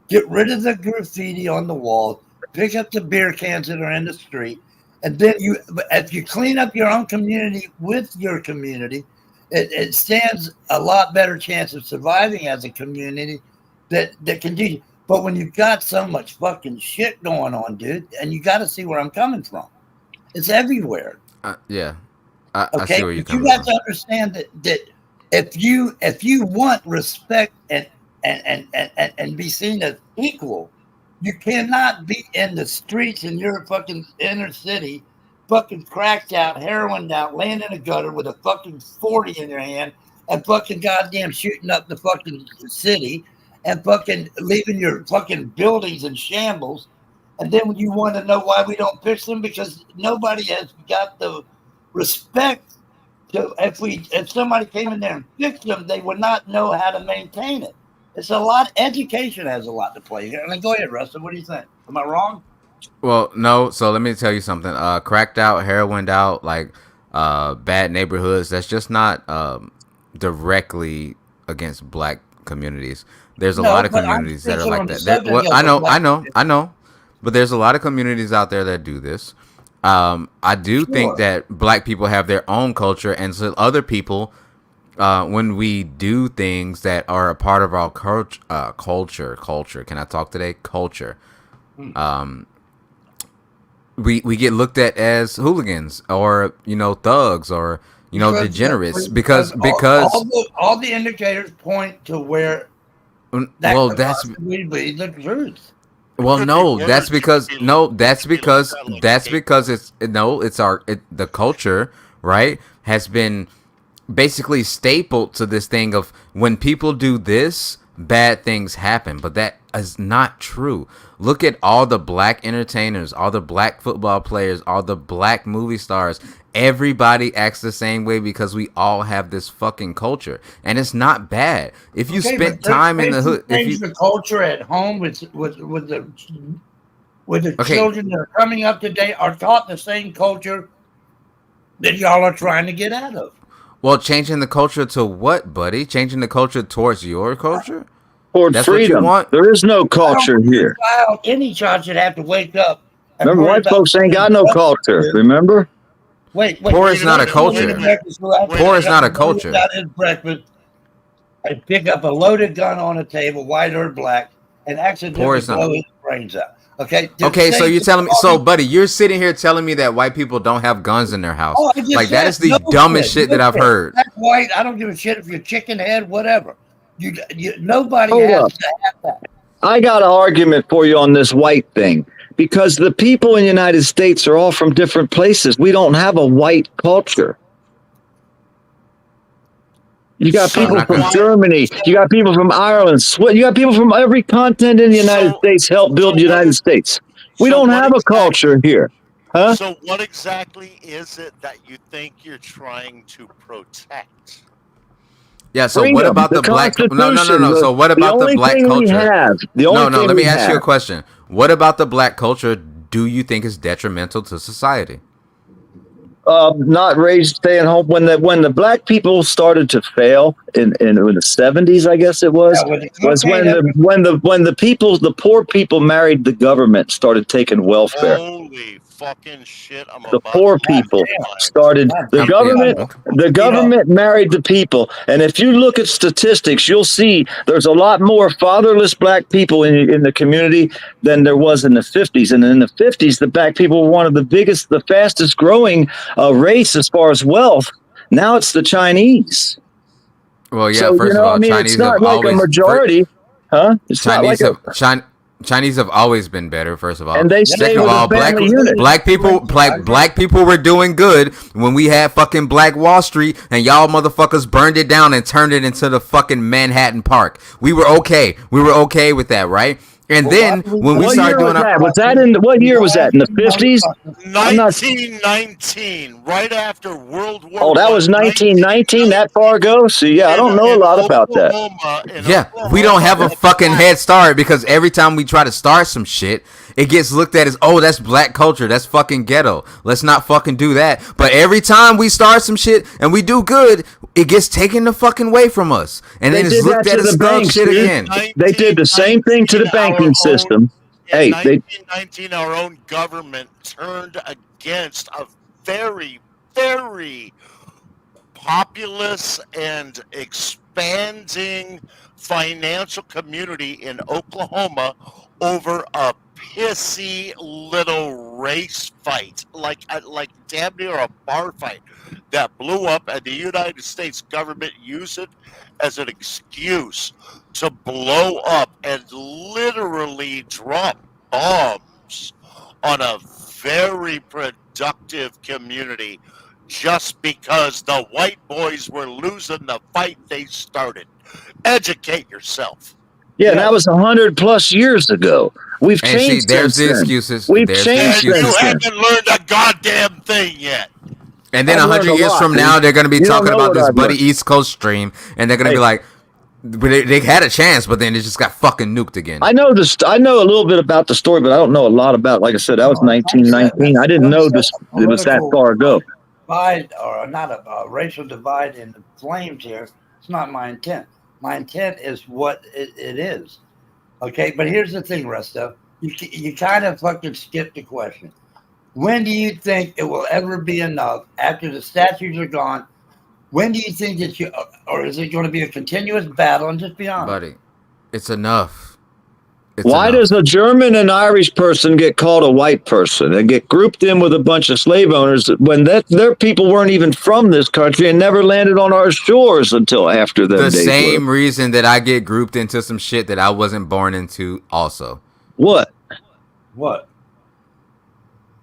get rid of the graffiti on the walls, pick up the beer cans that are in the street, and then if you clean up your own community with your community, it stands a lot better chance of surviving as a community that continue. But when you've got so much fucking shit going on, dude, and you got to see where I'm coming from. It's everywhere.
Yeah.
Okay,
I see where you're coming
you got
from.
to understand that if you want respect and be seen as equal, you cannot be in the streets in your fucking inner city, fucking cracked out, heroined out, laying in a gutter with a fucking 40 in your hand, and fucking goddamn shooting up the fucking city, and fucking leaving your fucking buildings in shambles. And then you want to know why we don't fix them, because nobody has got the respect. So if somebody came in there and fixed them, they would not know how to maintain it. It's a lot. Education has a lot to play here. And go ahead, Rustin. What do you think? Am I wrong?
Well, no. So let me tell you something. Cracked out, heroined out, like bad neighborhoods. That's just not directly against black communities. There's a lot of communities that are like that. I know. But there's a lot of communities out there that do this. I do think that black people have their own culture, and so other people, when we do things that are a part of our culture. Can I talk today? Culture. We get looked at as hooligans, or thugs, or degenerates, because
all the indicators point to where. That's the truth.
Well, that's because the culture, right, has been basically stapled to this thing of when people do this, bad things happen. But that is not true. Look at all the black entertainers, all the black football players, all the black movie stars. Everybody acts the same way because we all have this fucking culture, and it's not bad. If you spent time in the hood,
the culture at home with the children that are coming up today are taught the same culture that y'all are trying to get out of.
Well, changing the culture to what, buddy? Changing the culture towards your culture?
That's freedom. What you want? There is no culture here.
Any child should have to wake up.
Remember, white folks ain't got no culture. Remember?
Wait.
Poor is not a culture. Poor is not a culture.
Out his breakfast, and pick up a loaded gun on a table, white or black, and accidentally blow his brains out. Okay.
Okay. So you're telling me, buddy, you're sitting here telling me that white people don't have guns in their house. Like, that is the dumbest shit that I've heard.
That's white. I don't give a shit if you're chicken head, whatever. Nobody has to have that.
I got an argument for you on this white thing, because the people in the United States are all from different places. We don't have a white culture. You got people from Germany. You got people from Ireland. You got people from every continent in the United States help build the United States. We don't have a culture here. Huh?
So what exactly is it that you think you're trying to protect?
Yeah, so what about the black? No. So what about the black culture? Let me ask you a question. What about the black culture do you think is detrimental to society?
Not raised, staying home. When the black people started to fail in the 70s, I guess it was, when the poor people married the government, started taking welfare.
Holy fucking shit I'm
The
about
poor
to
people
find.
started. The government,
yeah.
the government married the people. And if you look at statistics, you'll see there's a lot more fatherless black people in the community than there was in the 50s. And in the 50s, the black people were one of the biggest, the fastest growing race as far as wealth. Now it's the Chinese.
Well, yeah.
So,
First of
I
all,
mean, it's
Chinese have
not like a
always
majority, huh? It's not like
Chinese have always been better. First of all,
and they stay
second of
with
all,
a family unit.
black people were doing good when we had fucking Black Wall Street, and y'all motherfuckers burned it down and turned it into the fucking Manhattan Park. We were okay. We were okay with that, right? And then when we started doing
was that in what year was that? In the 50s?
1919, right after World War.
Oh, that was 1919. That far ago. So yeah, I don't know a lot about that.
Yeah, we don't have a fucking head start because every time we try to start some shit, it gets looked at as, oh, that's black culture, that's fucking ghetto. Let's not fucking do that. But every time we start some shit and we do good, it gets taken the fucking away from us, and then it's looked at as thug shit again.
They did the same thing to the banking system.
In 1919, our own government turned against a very, very populous and expanding financial community in Oklahoma over a pissy little race fight, like damn near a bar fight that blew up, and the United States government used it as an excuse to blow up and literally drop bombs on a very productive community just because the white boys were losing the fight they started. Educate yourself.
Yeah, that was 100+ years ago. We've changed.
There's the
since then.
excuses.
We've
There's
changed.
You
since then.
haven't learned a goddamn thing yet.
And then
I've
100
learned a
years
lot,
from
dude.
now, they're going to be
You don't
talking
know
about
what
this
I've
Buddy
learned.
East Coast stream, and they're going to be like, they had a chance, but then it just got fucking nuked again.
I know this. I know a little bit about the story, but I don't know a lot about. Like I said, that was 1919. I didn't know this. It was that far ago.
Divide, or not a racial divide in the flames here. It's not my intent. My intent is what it is. Okay, but here's the thing, Resto. You kind of fucking skipped the question. When do you think it will ever be enough after the statues are gone? When do you think that or is it going to be a continuous battle? And just be honest.
Buddy, it's enough.
Why does a German and Irish person get called a white person and get grouped in with a bunch of slave owners when their people weren't even from this country and never landed on our shores until after them?
The same reason that I get grouped into some shit that I wasn't born into also.
What?
What?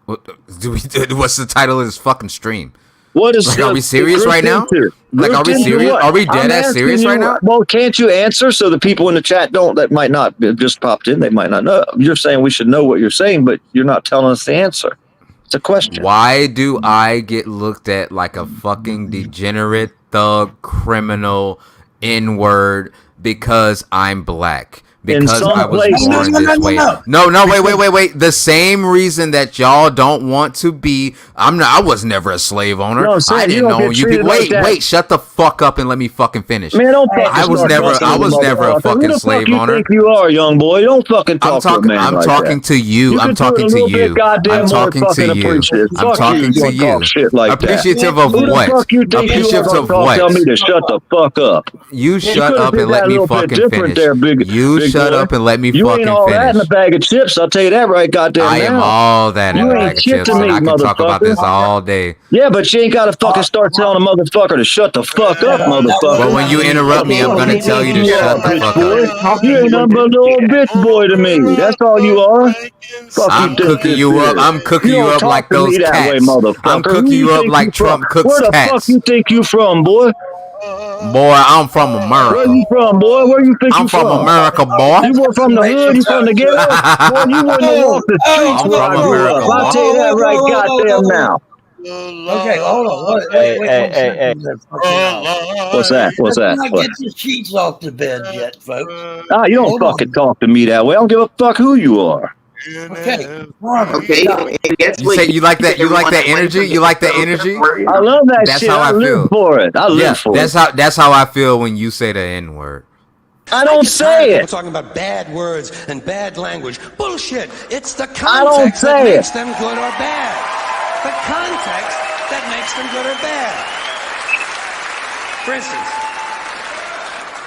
What's the title of this fucking stream?
What is?
Like, are we serious right now? Like, are we serious? Are we dead ass serious right now?
Well, can't you answer so the people in the chat that might not have just popped in, they might not know. You're saying we should know what you're saying, but you're not telling us the answer. It's a question.
Why do I get looked at like a fucking degenerate thug criminal N-word because I'm black? Because I was born this way. No, wait. The same reason that y'all don't want to be. I was never a slave owner.
No,
I didn't know you could. Wait. Shut the fuck up and let me fucking finish.
Man, don't
I was never a fucking slave owner.
Who the fuck you think you are, young boy? Don't fucking talk to a man
I'm
like
talking
that.
to you. I'm talking to you. I'm talking to you. I'm talking to you. Appreciative of what? Appreciative of what?
Tell me to shut the fuck up.
You shut up and let me fucking finish. You shut up and let me
you
fucking
ain't all
finish.
that in a bag of chips. I'll tell you that right goddamn
I am
now.
all that in a bag of chips, and I can talk about this all day.
Yeah, but you ain't got to fucking start telling a motherfucker to shut the fuck up, motherfucker.
But when you interrupt me, I'm gonna tell you to shut the fuck up.
You ain't nothing but a little bitch boy to me. That's all you are.
I'm cooking you up. I'm cooking you up like those cats. I'm cooking you up like Trump cooks
cats. Where the
cats.
fuck you think you from, boy?
Boy, I'm from America.
Where you from, boy? Where you think
I'm
you
from America, boy.
You were from the hood. You from the ghetto. Boy, you wouldn't have walked the streets
I'm
where
from
I grew
America,
up.
boy.
I'll tell you that right goddamn now.
Okay, hold on.
Hey. What's that? What's that?
Let's not get the sheets off the bed yet, folks.
You don't fucking talk to me that way. I don't give a fuck who you are.
Okay.
Okay, and guess
You
what?
say you like that? You like that energy? You like that energy?
I love that
That's
shit.
how I
live
feel.
for it. I live for it.
That's how I feel when you say the N-word.
I don't say
People
it.
talking about bad words and bad language. Bullshit. It's the
I don't
context that
say
makes
it.
them good or bad. The context that makes them good or bad. For instance,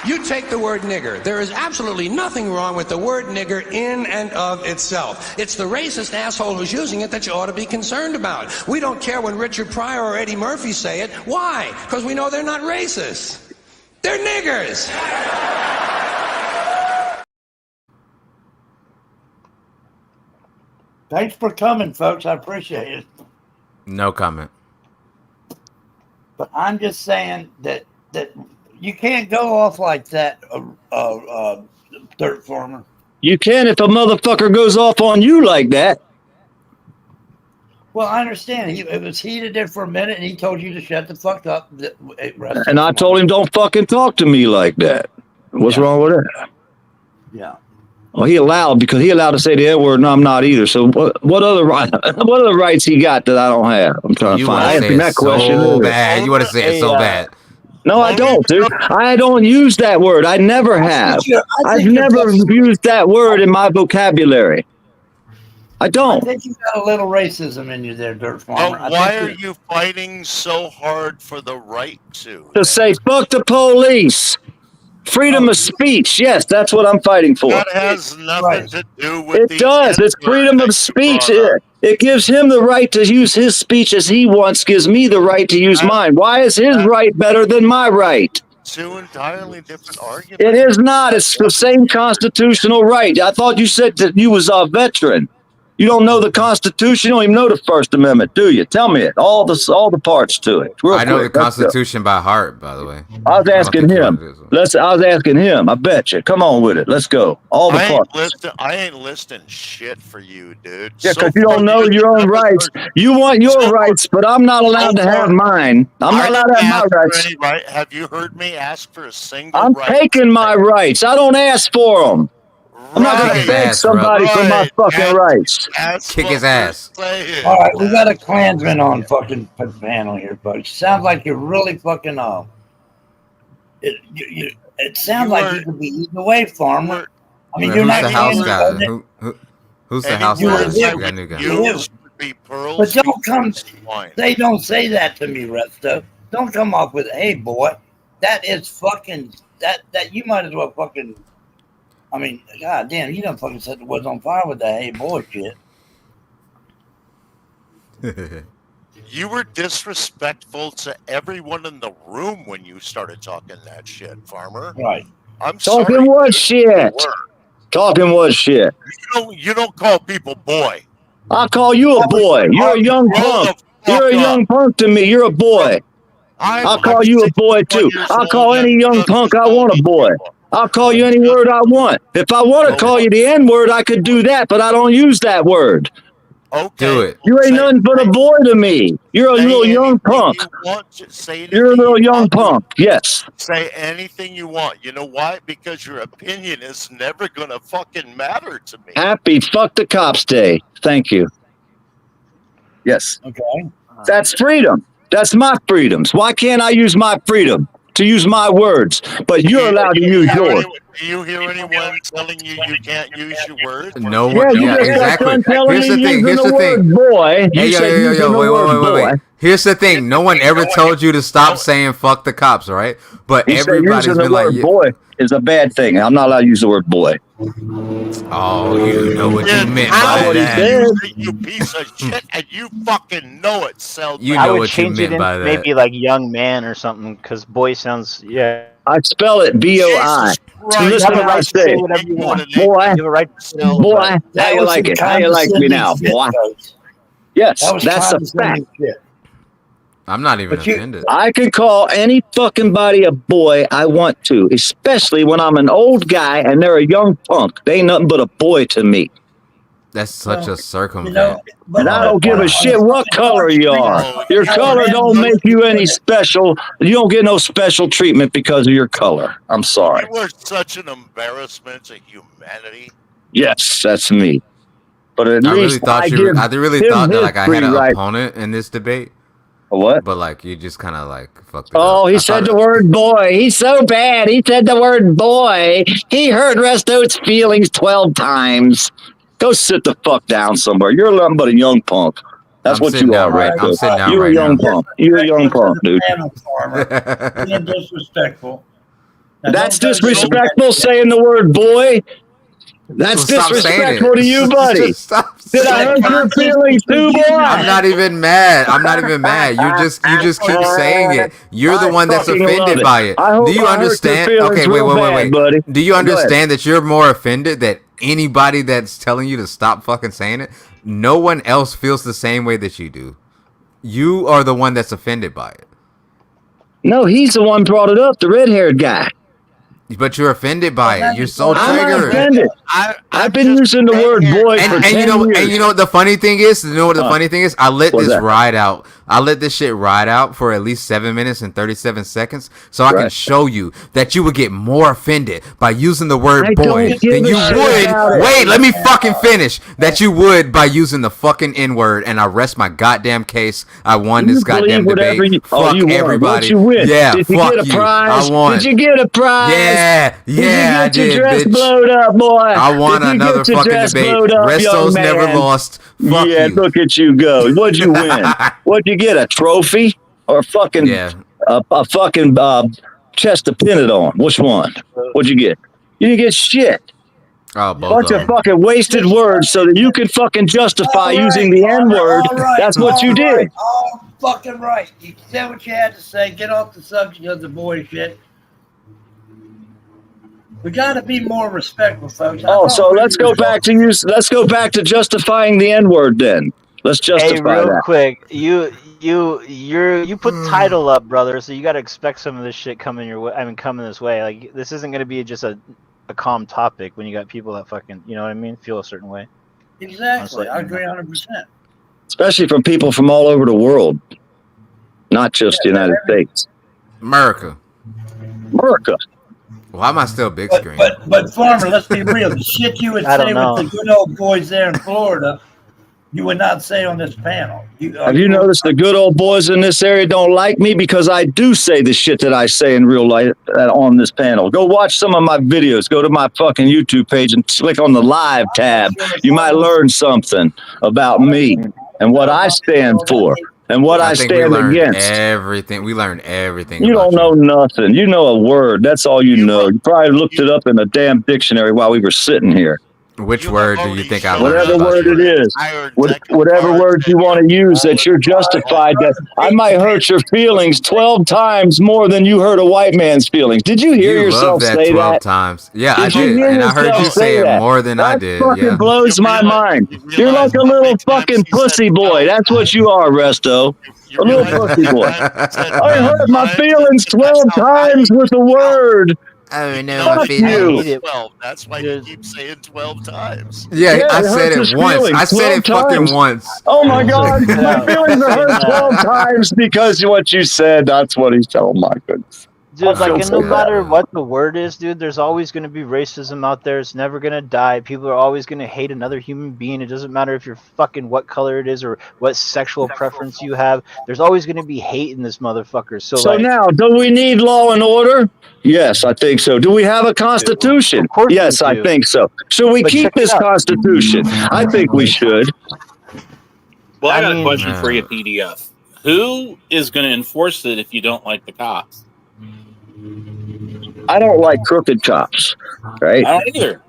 you take the word nigger. There is absolutely nothing wrong with the word nigger in and of itself. It's the racist asshole who's using it that you ought to be concerned about. We don't care when Richard Pryor or Eddie Murphy say it. Why? Because we know they're not racist. They're niggers.
Thanks for coming, folks. I appreciate it.
No comment.
But I'm just saying that you can't go off like that, Dirt Farmer.
You can if a motherfucker goes off on you like that.
Well, I understand. It was heated there for a minute, and he told you to shut the fuck up.
And I told him, don't fucking talk to me like that. What's wrong with that?
Yeah.
Well, he allowed to say the N word, and I'm not either. So what other rights he got that I don't have? I'm trying to find. I
You want to say it so bad. You want to say it so bad.
No, I don't, dude. I don't use that word. I never have. I've never used that word in my vocabulary. I don't.
I think you got a little racism in you there, Dirt Farmer.
But why are you fighting so hard for the right to?
To say, fuck the police. Freedom of speech. Yes, that's what I'm fighting for.
That has nothing to do with
it does. It's freedom of speech. It gives him the right to use his speech as he wants, gives me the right to use mine. Why is his right better than my right?
Two entirely different arguments.
It is not. It's the same constitutional right. I thought you said that you was a veteran. You don't know the Constitution. You don't even know the First Amendment, do you? Tell me it. All the parts to it.
I know the Constitution by heart, by the way.
I was asking him. I was asking him. I bet you. Come on with it. Let's go. All the parts.
I ain't listing shit for you, dude.
Yeah, because you don't know your own rights. You want your rights, but I'm not allowed to have mine. I'm not allowed to have my rights.
Have you heard me ask for a single
I'm
right?
taking my rights. I don't ask for them. I'm not going to beg somebody for my fucking rights.
Kick his ass.
All right, we got a Klansman on fucking panel here, folks. Sounds like you're really fucking it sounds like you could be eaten away, Farmer. I mean, you're not
the house guy. Who's the house guy?
But don't come. They don't say that to me, Resto. Don't come off with, "Hey, boy," that is fucking that you might as well fucking. I mean, god damn, you done fucking set the woods on fire with that "hey boy" shit.
You were disrespectful to everyone in the room when you started talking that shit, Farmer.
Right.
I'm
talking
sorry.
What shit? Talking what shit?
You don't call people boy.
I call you a boy. You're a young punk. You're a young punk to me. You're a boy. I'll call you a boy too. I'll call any young punk I want a boy. I'll call you any word I want. If I want to call you the N word, I could do that, but I don't use that word.
Okay.
Do it.
You ain't nothing but a boy to me. You're a little young punk. You're a little young punk. Yes.
Say anything you want. You know why? Because your opinion is never going to fucking matter to me.
Happy fuck the cops day. Thank you. Yes.
Okay.
That's freedom. That's my freedoms. Why can't I use my freedom to use my words, but you're allowed to use yours?
Do you hear anyone telling you you can't use your words?
No one.
Yeah,
exactly.
Here's the thing. Here's the thing. Boy,
hey, wait. Here's the thing. No one ever told you to stop saying "fuck the cops," all right? But everybody's been like,
"Boy" is a bad thing. I'm not allowed to use the word "boy."
Oh, you know what you meant by that.
You piece of shit, and you fucking know it, Sel.
You know
I would
what you
change
meant
it
by
in
that.
maybe like young man or something, because boy sounds
I spell it B-O-I. Listen to what I say.
whatever you want.
Boy,
You have a right to say
boy, how you like it? How you like me now, boy? Yes, that's a fact.
I'm not even offended.
I can call any fucking body a boy I want to, especially when I'm an old guy and they're a young punk. They ain't nothing but a boy to me.
That's such a circumvent.
And I don't give a shit what color you are. Your color don't make you any special. You don't get no special treatment because of your color. I'm sorry.
You were such an embarrassment to humanity.
Yes, that's me. But at
I
least
really thought that like I had an opponent in this debate.
What?
But like you just kind of like fucked it
Oh,
up.
he
I
said the
thought-
word boy. He's so bad. He said the word boy. He hurt Resto's feelings 12 times. Go sit the fuck down somewhere. You're nothing but a young punk. That's
I'm
what
sitting
you
down
are,
right.
Resto.
I'm sitting down
You're
right
a young
now.
punk. You're a young punk, dude.
Farmer, being disrespectful. Now,
That's
don't go
disrespectful saying the word boy. That's
Well, stop saying
disrespectful
it.
to you, buddy.
Just stop
Did I
saying
hurt
it.
your feelings too, boy?
I'm not even mad. I'm not even mad. You just keep saying it. You're the
I
one that's
fucking love
offended
it.
by it.
I hope
Do you
I hurt your
understand?
feelings
Okay,
real bad, buddy.
Do you
Go ahead.
understand that you're more offended that anybody that's telling you to stop fucking saying it? No one else feels the same way that you do. You are the one that's offended by it.
No, he's the one brought it up, the red-haired guy.
But you're offended by it. You're so
I'm not
triggered.
offended. I've been using the word boy for 10 years.
And you know what the funny thing is? You know what the funny thing is? I let
What's
this
that?
ride out. I let this shit ride out for at least 7 minutes and 37 seconds, so I can
Right.
show you that you would get more offended by using the word
I
boy
don't give
than
a
you
shit
would.
about it.
Wait, let me fucking finish. That you would by using the fucking N word, and I rest my goddamn case. I won
You
this goddamn
believe whatever
debate. Fuck
you won.
everybody.
Once you win.
Yeah,
Did you
fuck
get a
you.
prize?
I won.
Did you get a prize?
Yeah, yeah, I
Did you get
did,
your dress
bitch.
blowed up, boy?
I won
Did you
another
get your
fucking
dress
debate.
blowed up,
Resto's
young man?
never lost. Fuck
Yeah,
you.
look at you go. What'd you win? What'd you get? A trophy or fucking
Yeah.
a fucking chest to pin it on? Which one? What'd you get? You didn't get shit.
Oh, both
Bunch
of
of
them.
fucking wasted words so that you can fucking justify using the N word. That's what you did.
All fucking right. You said what you had to say. Get off the subject of the boy shit. We got to be more respectful, folks.
Oh, so let's go back to use. Let's go back to justifying the N word then. Let's
Hey,
justify
real
that.
quick, you put title up, brother. So you got to expect some of this shit coming your way. I mean, coming this way. Like this isn't gonna be just a calm topic when you got people that fucking, you know what I mean, feel a certain way.
Exactly. I agree 100%.
Especially from people from all over the world, not just the United States.
America.
America.
Why am I still big
But,
screen?
but Farmer, let's be real. The shit you would
I don't
say
know.
with the good old boys there in Florida, you would not say on this panel.
Have you noticed the good old boys in this area don't like me because I do say the shit that I say in real life on this panel? Go watch some of my videos. Go to my fucking YouTube page and click on the live tab. You might learn something about me and what I stand for and what I
think we
stand
learned
against.
everything. We learned everything.
You
about
don't know nothing. You know a word. That's all you know. You probably looked it up in a damn dictionary while we were sitting here.
Which word do you think I learned?
Whatever
about
word
you?
it is, whatever word you want to use, that you're justified that I might hurt your feelings 12 times more than you hurt a white man's feelings. Did you hear
You
yourself
loved that
say
12
that?
times. Yeah, I
Did you
did.
hear
And I heard
yourself
you say it
that?
more than I
That
did.
fucking
Yeah.
blows my mind. You're like a little fucking pussy boy. That's what you are, Resto. A little pussy boy. I hurt my feelings 12 times with a word.
Oh, no,
Fuck you.
12. That's why you keep saying 12 times.
Yeah, I
it
said
hurts
it
his
once.
feelings
I said it
12
fucking
times.
once.
Oh my God, my feelings are hurt 12 times because of what you said. That's what he's telling. Oh my goodness.
Dude, like,
feel
and
so
no
bad.
matter what the word is, dude, there's always going to be racism out there. It's never going to die. People are always going to hate another human being. It doesn't matter if you're fucking what color it is or what sexual preference you have. There's always going to be hate in this motherfucker. So like,
now, do we need law and order? Yes, I think so. Do we have a constitution?
Of course
Yes,
we
I
do.
think so. Should we
But
keep
check it
this
out.
constitution? I think we should.
Well, I got
mean-
a question for you, PDF. Who is going to enforce it if you don't like the cops?
I don't like crooked cops, right?
I don't either.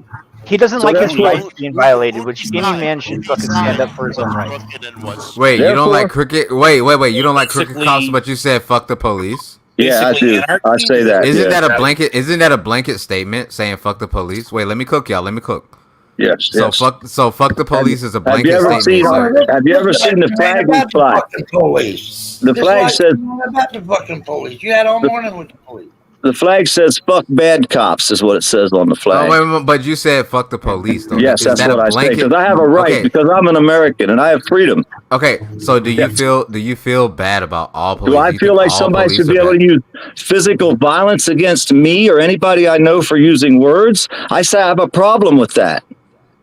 He doesn't
So
like his
that's why-
rights being violated, which any man should fucking stand up for his own rights.
Wait, you don't
Therefore-
like cricket? Wait. You don't like crooked
Basically-
cops, but you said fuck the police.
Yeah, I
Basically
do. I
anarchy.
say that.
Isn't
yeah.
that a blanket? Isn't that a blanket statement saying fuck the police? Wait, let me cook, y'all. Let me cook.
Yes,
So
yes.
fuck the police is a
Have
blanket
you ever
statement.
seen? Have you ever seen the flag we fly?
Police.
The flag says
about the fucking police. You had all morning with the police.
the flag says "fuck bad cops" is what it says on the flag.
Oh, wait, but you said fuck the police, though.
Yes,
Is
that's
that
what
a
I say
blanket?
because I have a right
Okay.
because I'm an American and I have freedom.
Okay, so do you
Yes.
feel bad about all police?
Do I
You
feel
think
like
all
somebody
police
should be
are
able
bad?
to use physical violence against me or anybody I know for using words? I say I have a problem with that.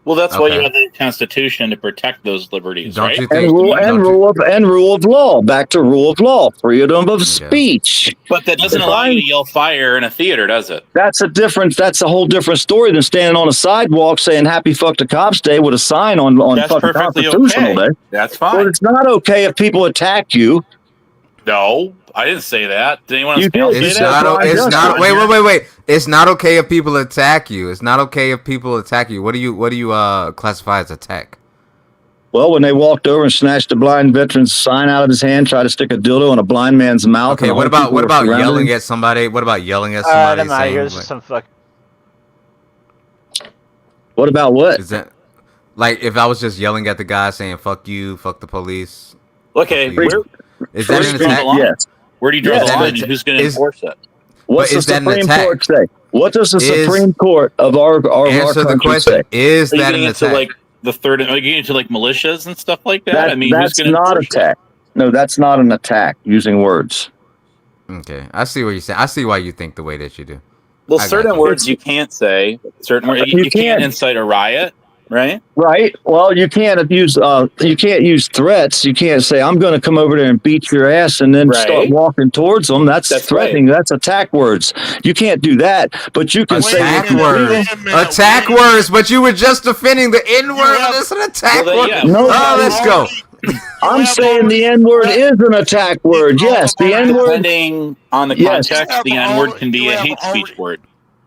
Well, that's why
Okay.
you have the Constitution to protect those liberties,
Don't
right?
you
And
think?
rule of law. Back to rule of law. Freedom of speech.
But that doesn't allow you to yell fire in a theater, does it?
That's a whole different story than standing on a sidewalk saying "Happy Fuck the Cops Day" with a sign on
That's
fucking
perfectly
Constitutional
okay.
Day.
That's
But
fine.
it's not okay if people attack you.
No, I didn't say that. Did anyone else
You
panel
did.
say
It's
that?
not. It's
Just
not.
fine.
Wait. It's not okay if people attack you. It's not okay if people attack you. What do you classify as attack?
Well, when they walked over and snatched the blind veteran's sign out of his hand, tried to stick a dildo in a blind man's mouth.
Okay.
and
What
all
about
people
what
were
about
surrounding
yelling
him.
at somebody? What about yelling at
All right,
somebody?
I'm out of here.
saying,
This is some fuck.
What about what?
Is that like if I was just yelling at the guy saying "fuck you, fuck the police"?
Okay,
Fuck you. Is that
where's
an
the
attack?
line?
Yes.
Where do you draw
Yes.
the line?
Is-
And who's going to
is-
enforce it?
What's
But
the
is that an
Supreme
attack?
Court say? What does the
Is-
Supreme Court of our
Answer the
country
question.
say?
Is
Are you
that
getting
an
into
attack?
like the third? Are you getting into like militias and stuff like that? I mean, who's
That's
going to
not
enforce
attack. No, that's not an attack using words.
Okay, I see what you're saying. I see why you think the way that you do.
It? Well,
I got
certain
you.
words you can't say. Certain words
You
you can't
can't.
incite a riot, right?
Right. Well, you can't use threats. You can't say, "I'm going to come over there and beat your ass," and then start
Right.
walking towards them. That's
That's
threatening. That's attack words. You can't do that. But you can say,
Attack
Wait a minute,
words.
wait a minute,
Attack
wait a
words, but you were just defending the N word.
have-
That's an attack
Well,
word.
yeah.
No,
Oh, let's go.
"I'm saying the N word is an attack word." Yes, the N word.
Depending on the
Yes.
context, the
You have
N word
all-
can be
you
a
have
hate speech
already-
word.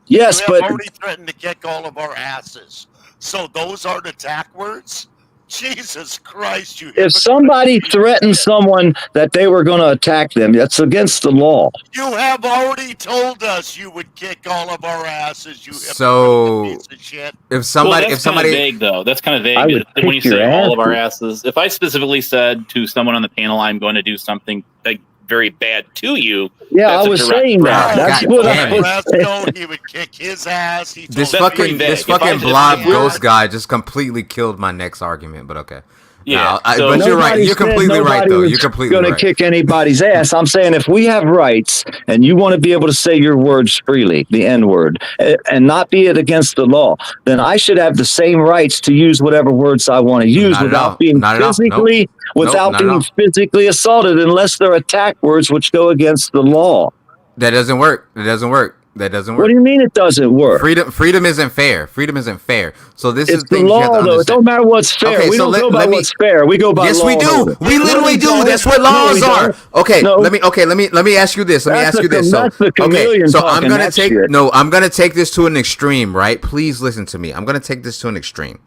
Yes,
You
but
have already threatened to kick all of our asses. So those aren't attack words? Jesus Christ, you
if
hypocrite.
somebody threatened someone that they were going to attack them, that's against the law.
You have already told us you would kick all of our asses, you
So-
hypocrite piece of shit.
If somebody,
well,
if
that's kind of
somebody,
vague, though. That's kind of
I
vague
would
when you
kick your
say all of our
ass.
asses. If I specifically said to someone on the panel, "I'm going to do something like very bad to you,"
Yeah,
that's
I
a
was
direct
saying
threat.
that. That's
God
what
damn
I
it.
was saying.
Fresco, he would kick his ass. He
this
told me
fucking,
vague.
this
If I
fucking
did-
blob
if we're-
ghost guy just completely killed my next argument. But okay.
Yeah,
No,
so-
but you're right.
Nobody
You're
said
completely right,
nobody
though.
was
You're completely
gonna
right.
kick anybody's ass. I'm saying if we have rights and you want to be able to say your words freely, the N word, and not be it against the law, then I should have the same rights to use whatever words I want to use
Not at all.
without being
Not at all.
physically,
Nope,
without
not at
being
all.
physically assaulted, unless they're attack words which go against the law.
That doesn't work. That doesn't work. That doesn't
What
work.
do you mean it doesn't work?
Freedom isn't fair. Freedom isn't fair. So this is
It's
the
the
thing you have to
law, though. It
understand.
don't matter what's fair.
Okay,
we
so
don't
let-
go by
let me-
what's fair. We go by
Yes,
law.
we
and
do.
order.
We literally do.
don't.
That's what
No,
laws
we
are.
don't.
Okay,
No.
let me ask you this. Let me
That's
ask you
the-
this. So,
that's the
okay,
chameleon
so I'm
talking,
gonna
that
take
shit.
I'm gonna take this to an extreme, right? Please listen to me. I'm gonna take this to an extreme.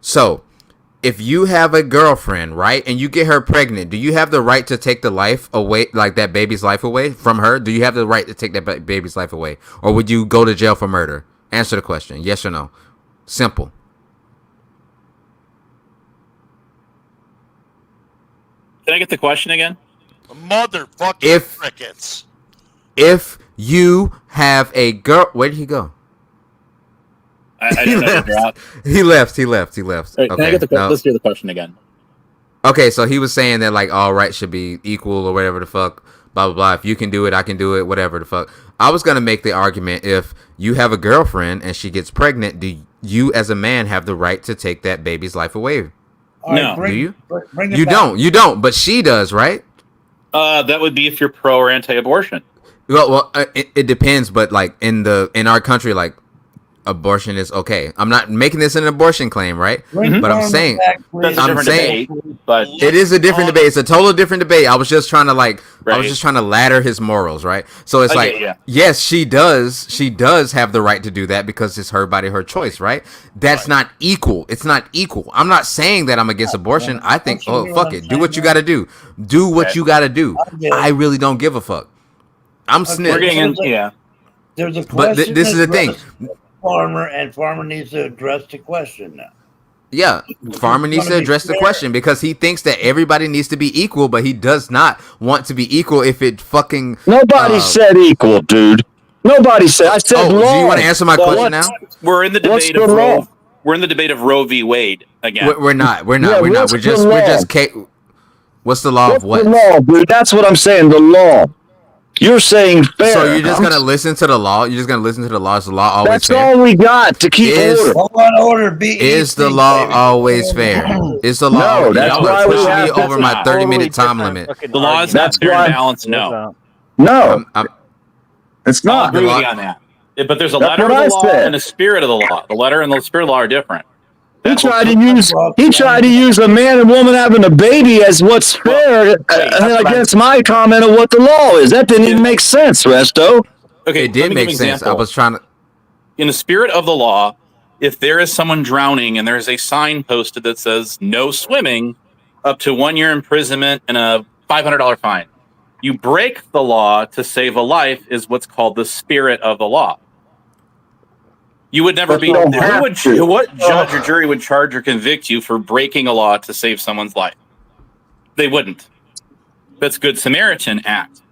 So, if you have a girlfriend, right, and you get her pregnant, do you have the right to take the life away, like that baby's life away from her? Do you have the right to take that baby's life away, or would you go to jail for murder? Answer the question, yes or no. Simple.
Can I get the question again?
Motherfucking
If-
crickets.
If you have a girl, where did he go?
I don't know. Drop.
He left.
All right, can I
Okay.
get the
no.
Let's hear the question again.
Okay, so he was saying that like all rights should be equal or whatever the fuck, blah blah blah. If you can do it, I can do it, whatever the fuck. I was gonna make the argument if you have a girlfriend and she gets pregnant, do you as a man have the right to take that baby's life away?
All right,
No.
Do you?
Bring it
You
back.
don't, but she does, right?
That would be if you're pro or anti-abortion.
Well, it depends, but like in our country, like abortion is okay. I'm not making this an abortion claim, right?
Bring
But I'm
Norman
saying
back, please.
That's a
I'm
different
saying-
debate, but
it is a different debate. It's a total different debate. I was just trying to I was
Right.
just trying to ladder his morals, right? So it's
I
like,
get ya.
yes, she does have the right to do that because it's her body, her choice, right? That's not equal. It's not equal. I'm not saying that I'm against abortion. I think,
Don't you
oh,
know
fuck
what
it.
I'm
Do what
saying,
you got to do. Do what
Okay.
you got to do.
I get it.
I really don't give a fuck. I'm
Okay.
snitch.
we're getting in. Yeah.
There's a
But
question.
this is the thing.
addressed to Farmer, and Farmer needs to address the question now.
Yeah, Farmer needs to
wanna be
address the
fair.
question because he thinks that everybody needs to be equal, but he does not want to be equal if it fucking.
Nobody said equal, dude. Nobody said. I said
Oh,
law.
do you want to answer my
Well,
question now?
We're in the
What's
debate
the
of
law?
Roe. We're in the debate of Roe v. Wade again.
We're not. We're
Yeah,
not. We're not.
what's
We're
the
just.
law?
What's the law
What's
of what?
the law, dude? That's what I'm saying. The law. You're saying fair.
So you're just gonna listen to the law? You're just gonna listen to the law? Is the law always
That's
fair?
all we got to keep order.
Is the law always fair? Is the law?
No, that's why we
pushing me
have
over my
totally
30-minute time
different
limit.
fucking
The law is
argument.
not fair and balanced. No,
No,
I'm,
it's
I'll
not.
agree with you on that. But there's a
That's
letter of
what
the
I
law
said.
and a spirit of the law. The letter and the spirit of the law are different.
He tried to use a man and woman having a baby as what's fair against my comment of what the law is. That didn't even make sense, Resto.
Okay,
it did make sense. I was trying to.
In the spirit of the law, if there is someone drowning and there's a sign posted that says no swimming, up to 1 year imprisonment and a $500 fine. You break the law to save a life is what's called the spirit of the law. You would never be. What judge or jury would charge or convict you for breaking a law to save someone's life? They wouldn't. That's Good Samaritan Act.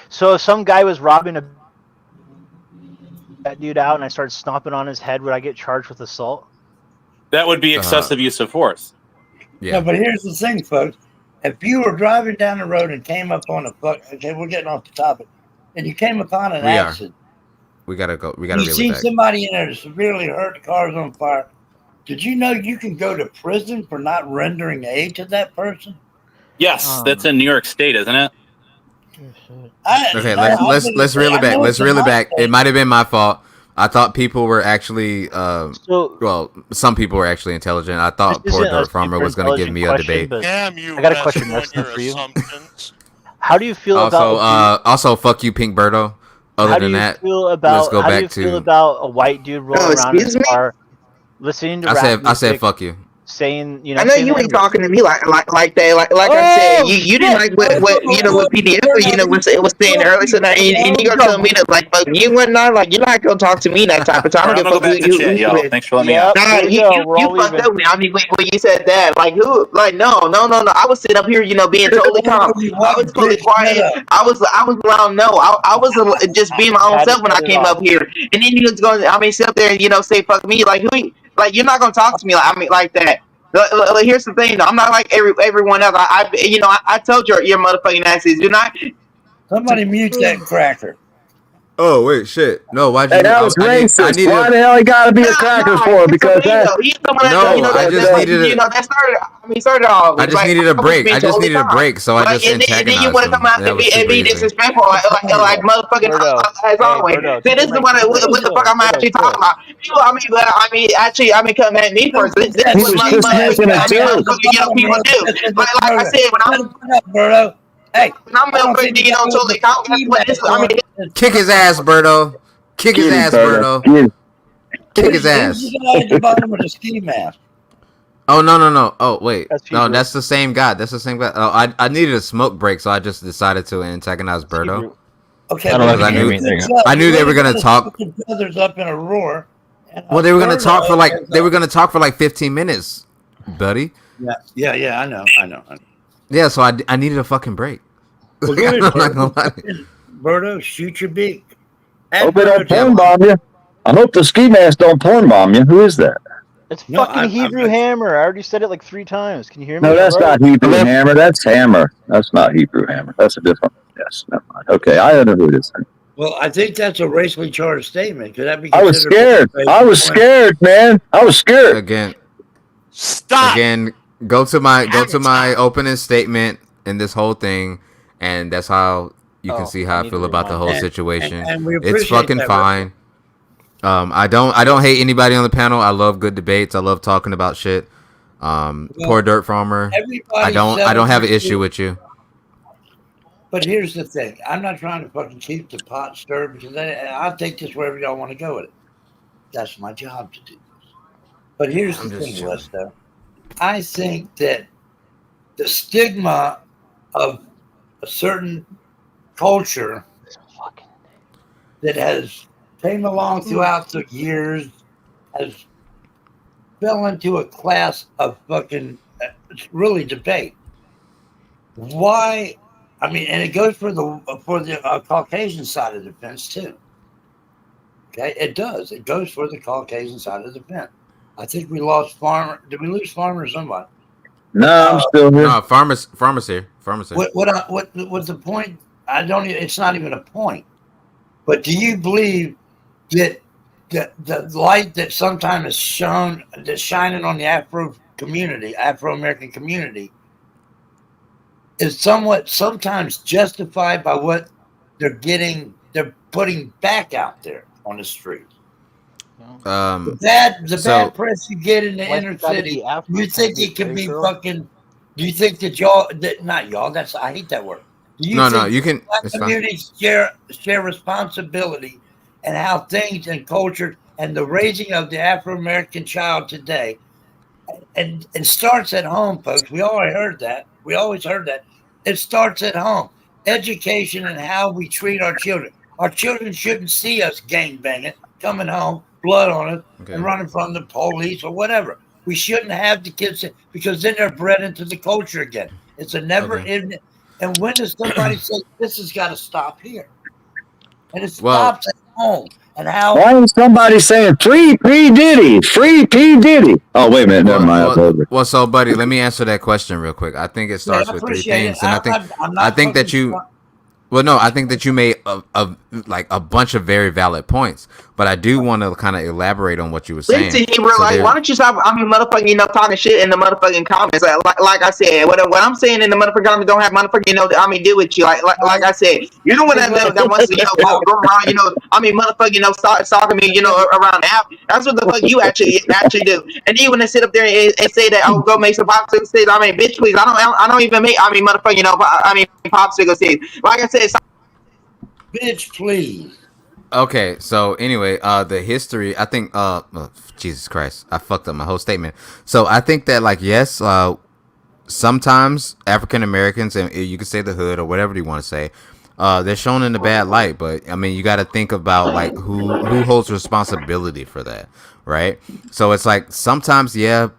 So if some guy was robbing that dude out and I started stomping on his head, would I get charged with assault?
That would be excessive use of force.
Yeah, but here's the thing, folks. If you were driving down the road and came up on okay, we're getting off the topic, and you came upon an accident.
We gotta go. We gotta.
You seen somebody in there severely hurt, the car's on fire. Did you know you can go to prison for not rendering aid to that person?
Yes, that's in New York State, isn't it?
Okay, let's reel it back. Let's reel it back. It might have been my fault. I thought people were actually, well, some people were actually intelligent. I thought Poor Dirt Farmer was going to give me a debate.
Damn you!
I got a question for you. How do you feel about?
Also, fuck you, Pink Birdo. Other than that, let's go back to.
Feel about a white dude rolling around in his car, listening to rap
I said
music,
fuck you.
saying,
I know you ain't talking to me like that. Like I said, you didn't like what what PDF was saying earlier tonight, and you gonna tell me that like fuck you and not like you're not gonna talk to me that type of time.
I'm gonna go back to chat, y'all. Thanks for letting me out.
Nah, you fucked up me. I mean, when you said that, like who? Like no. I was sitting up here, being totally calm. I was totally quiet. I was loud. No, I was just being my own self when I came up here, and then you was going. Sit up there and say fuck me. Like who? Like you're not gonna talk to me like that. Here's the thing, though. I'm not like everyone else. I told your motherfucking asses. You're not.
Somebody mute that cracker.
Oh wait, shit! No, why'd you?
That was racist. Why the hell he gotta be a cracker for? Because that.
I just needed.
That started all.
I just needed a break. I just needed a break, so I just antagonized him.
And then you want to come out and be disrespectful, like motherfucking as always. See, this is what the fuck I'm actually talking about. People, come at me first. This is what people do. Like I said, when I'm. Hey, I'm totally calm.
Kick his ass, Berto. Kick his ass, Berto. Kick his ass.
The bottom of the ski mask.
Oh no! Oh wait, no, that's the same guy. That's the same guy. Oh, I needed a smoke break, so I just decided to antagonize Berto.
Okay,
I knew they were gonna talk.
Brothers up in a roar.
Well, they were gonna talk for like 15 minutes, buddy.
Yeah. I know.
Yeah, so I needed a fucking break.
Well, go ahead,
I'm not gonna lie.
Berto, shoot your beak.
Hope they don't porn bomb you. I hope the ski mask don't porn bomb you. Who is that?
It's fucking Hebrew Hammer. I already said it like 3 times. Can you hear me?
No, that's not Hebrew Hammer. That's Hammer. That's not Hebrew Hammer. That's a different. Yes, never mind. Okay, I don't know who it is.
Well, I think that's a racially charged statement. Could that be?
I was scared. I was scared, man. I was scared.
Again.
Stop.
Again. Go to my opening statement in this whole thing, and that's how you can see how I feel about the whole situation.
And
it's fucking fine. I don't hate anybody on the panel. I love good debates. I love talking about shit. Poor Dirt Farmer. I don't have an issue with you.
But here's the thing. I'm not trying to fucking keep the pot stirred because I'll take this wherever y'all want to go with it. That's my job to do this. But here's the thing, Westo. I think that the stigma of a certain culture that has came along throughout the years has fell into a class of fucking really debate. Why? I mean, and it goes for the Caucasian side of the fence too. Okay, it does. It goes for the Caucasian side of the fence. I think we lost Farmer. Did we lose Farmer or somebody?
No, I'm still here.
No, Farmer's here.
What was the point I don't. It's not even a point. But do you believe that the light that sometimes is shown, that's shining on the Afro-American community, is sometimes justified by what they're putting back out there on the streets? The bad press you get in the inner city, you think it can be fucking? Do you think that not y'all? I hate that word. Do you think
you can.
Black communities share responsibility and how things and culture and the raising of the Afro-American child today, and it starts at home, folks. We always heard that. It starts at home. Education and how we treat our children. Our children shouldn't see us gangbanging, coming home, blood on us, and running from the police or whatever. We shouldn't have the kids, because then they're bred into the culture again. It's a never-ending. And when does somebody say this has got to stop here? And it stops at home. And how?
Why is somebody saying free P Diddy? Free P Diddy? Oh, wait a minute. Never mind.
Well, so, buddy, let me answer that question real quick. I think it starts with three things, and I think that you. Well, no, I think that you made a bunch of very valid points, but I do want to kind of elaborate on what you were saying.
Listen, why don't you stop? Motherfucking, talking shit in the motherfucking comments. Like I said, what I'm saying in the motherfucking comments don't have motherfucking, deal with you. Like I said, you don't want that wants to, go around, motherfucking, stalking me, around the app. That's what the fuck you actually do. And you want to sit up there and say that, oh, go make some popsicle sticks. Bitch, please, I don't even make, motherfucking, popsicle sticks. Like I said.
Bitch, please.
Okay, so anyway, the history, I think, Jesus Christ, I fucked up my whole statement. So I think that, yes, sometimes African Americans, and you can say the hood or whatever you want to say, they're shown in a bad light. But you got to think about who holds responsibility for that, right? So it's sometimes,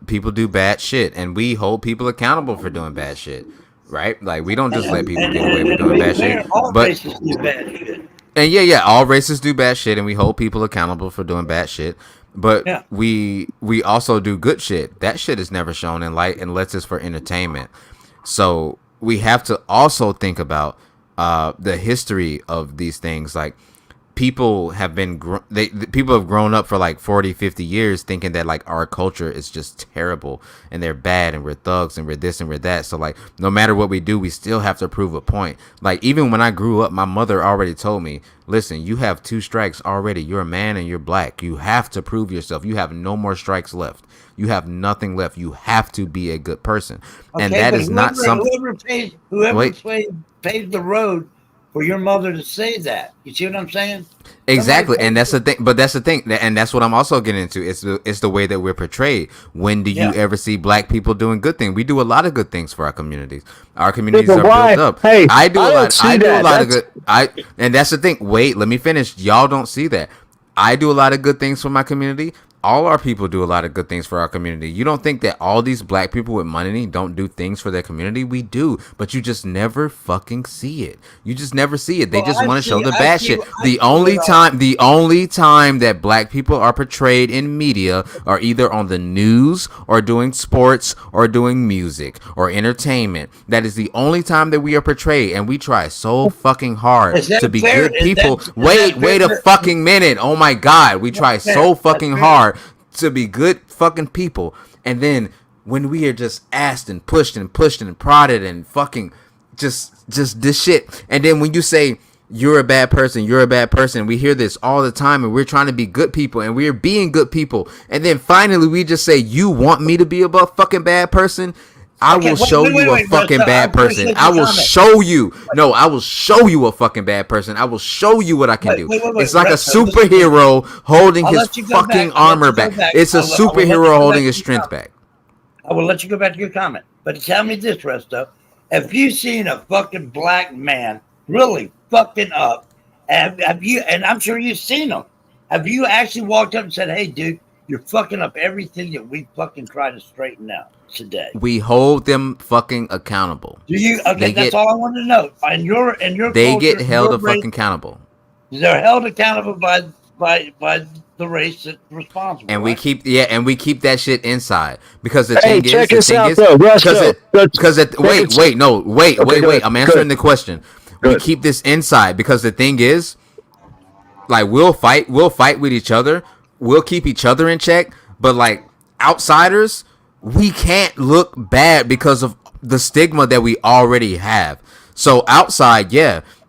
people do bad shit, and we hold people accountable for doing bad shit. Right, we don't just let people get away with doing bad shit.
All races do bad shit.
And all races do bad shit, and we hold people accountable for doing bad shit. But we also do good shit. That shit is never shown in light unless it's for entertainment. So we have to also think about the history of these things. People have people have grown up for 40, 50 years thinking that our culture is just terrible and they're bad and we're thugs and we're this and we're that. So no matter what we do, we still have to prove a point. Even when I grew up, my mother already told me, listen, you have 2 strikes already. You're a man and you're black. You have to prove yourself. You have no more strikes left. You have nothing left. You have to be a good person. Okay, and that is not something.
Whoever paved the road for your mother to say that. You see what I'm saying?
Exactly. And that's the thing. But that's the thing. And that's what I'm also getting into. It's the way that we're portrayed. When do you ever see black people doing good things? We do a lot of good things for our communities. Our communities are built up.
Hey,
I do a lot of good. And that's the thing. Wait, let me finish. Y'all don't see that. I do a lot of good things for my community. All our people do a lot of good things for our community. You don't think that all these black people with money don't do things for their community? We do, but you just never fucking see it. You just never see it. They just want to show the bad shit. The only time that black people are portrayed in media are either on the news or doing sports or doing music or entertainment. That is the only time that we are portrayed, and we try so fucking hard to be good people. Wait a fucking minute. Oh my God. We try so fucking hard to be good fucking people, and then when we are just asked and pushed and prodded and fucking just this shit, and then when you say you're a bad person, we hear this all the time, and we're trying to be good people and we're being good people, and then finally we just say, you want me to be a fucking bad person? I will show you a fucking bad person. I will show you. No, I will show you a fucking bad person. I will show you what I can do. It's like a superhero holding his fucking armor back. It's a superhero holding his strength back.
I will let you go back to your comment. But tell me this, Resto. Have you seen a fucking black man really fucking up? Have you, and I'm sure you've seen him. Have you actually walked up and said, hey, dude, you're fucking up everything that we fucking try to straighten out today?
We hold them fucking accountable.
Do you? Okay, that's all I wanted to know. And your
they
culture,
get held fucking accountable.
They're held accountable by the race that's responsible.
And we keep that shit inside, because the thing is,
wait.
I'm answering the question. we keep this inside, because the thing is, like, we'll fight with each other, we'll keep each other in check, but like outsiders, we can't look bad because of the stigma that we already have. So outside,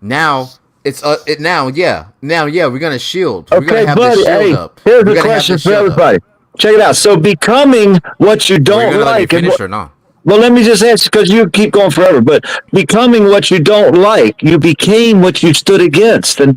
now it's now we're gonna shield. We're gonna have
buddy.
the shield up.
Here's
We're
the
gonna have
question
the
for
shield
everybody.
up.
Check it out. So becoming what you
We're
don't
gonna let me
like, and
finish or not?
well, let me just answer because you keep going forever. But becoming what you don't like, you became what you stood against, and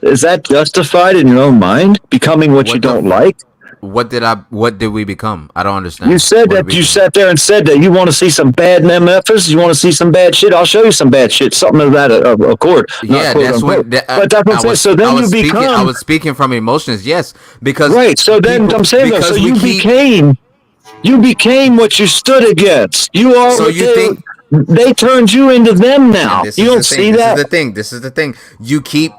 is that justified in your own mind? Becoming what you don't like.
What did we become? I don't understand.
You said
What
that
did we
you
become?
sat there and said that you want to see some bad MFers. You want to see some bad shit. I'll show you some bad shit. Something of that accord.
Yeah, that's what.
But that's what I'm saying. So then you become.
I was speaking from emotions. Yes, because
right. So then I'm saying that. So you became what you stood against. You are.
So you think
they turned you into them now? You don't see that?
This is the thing. You keep,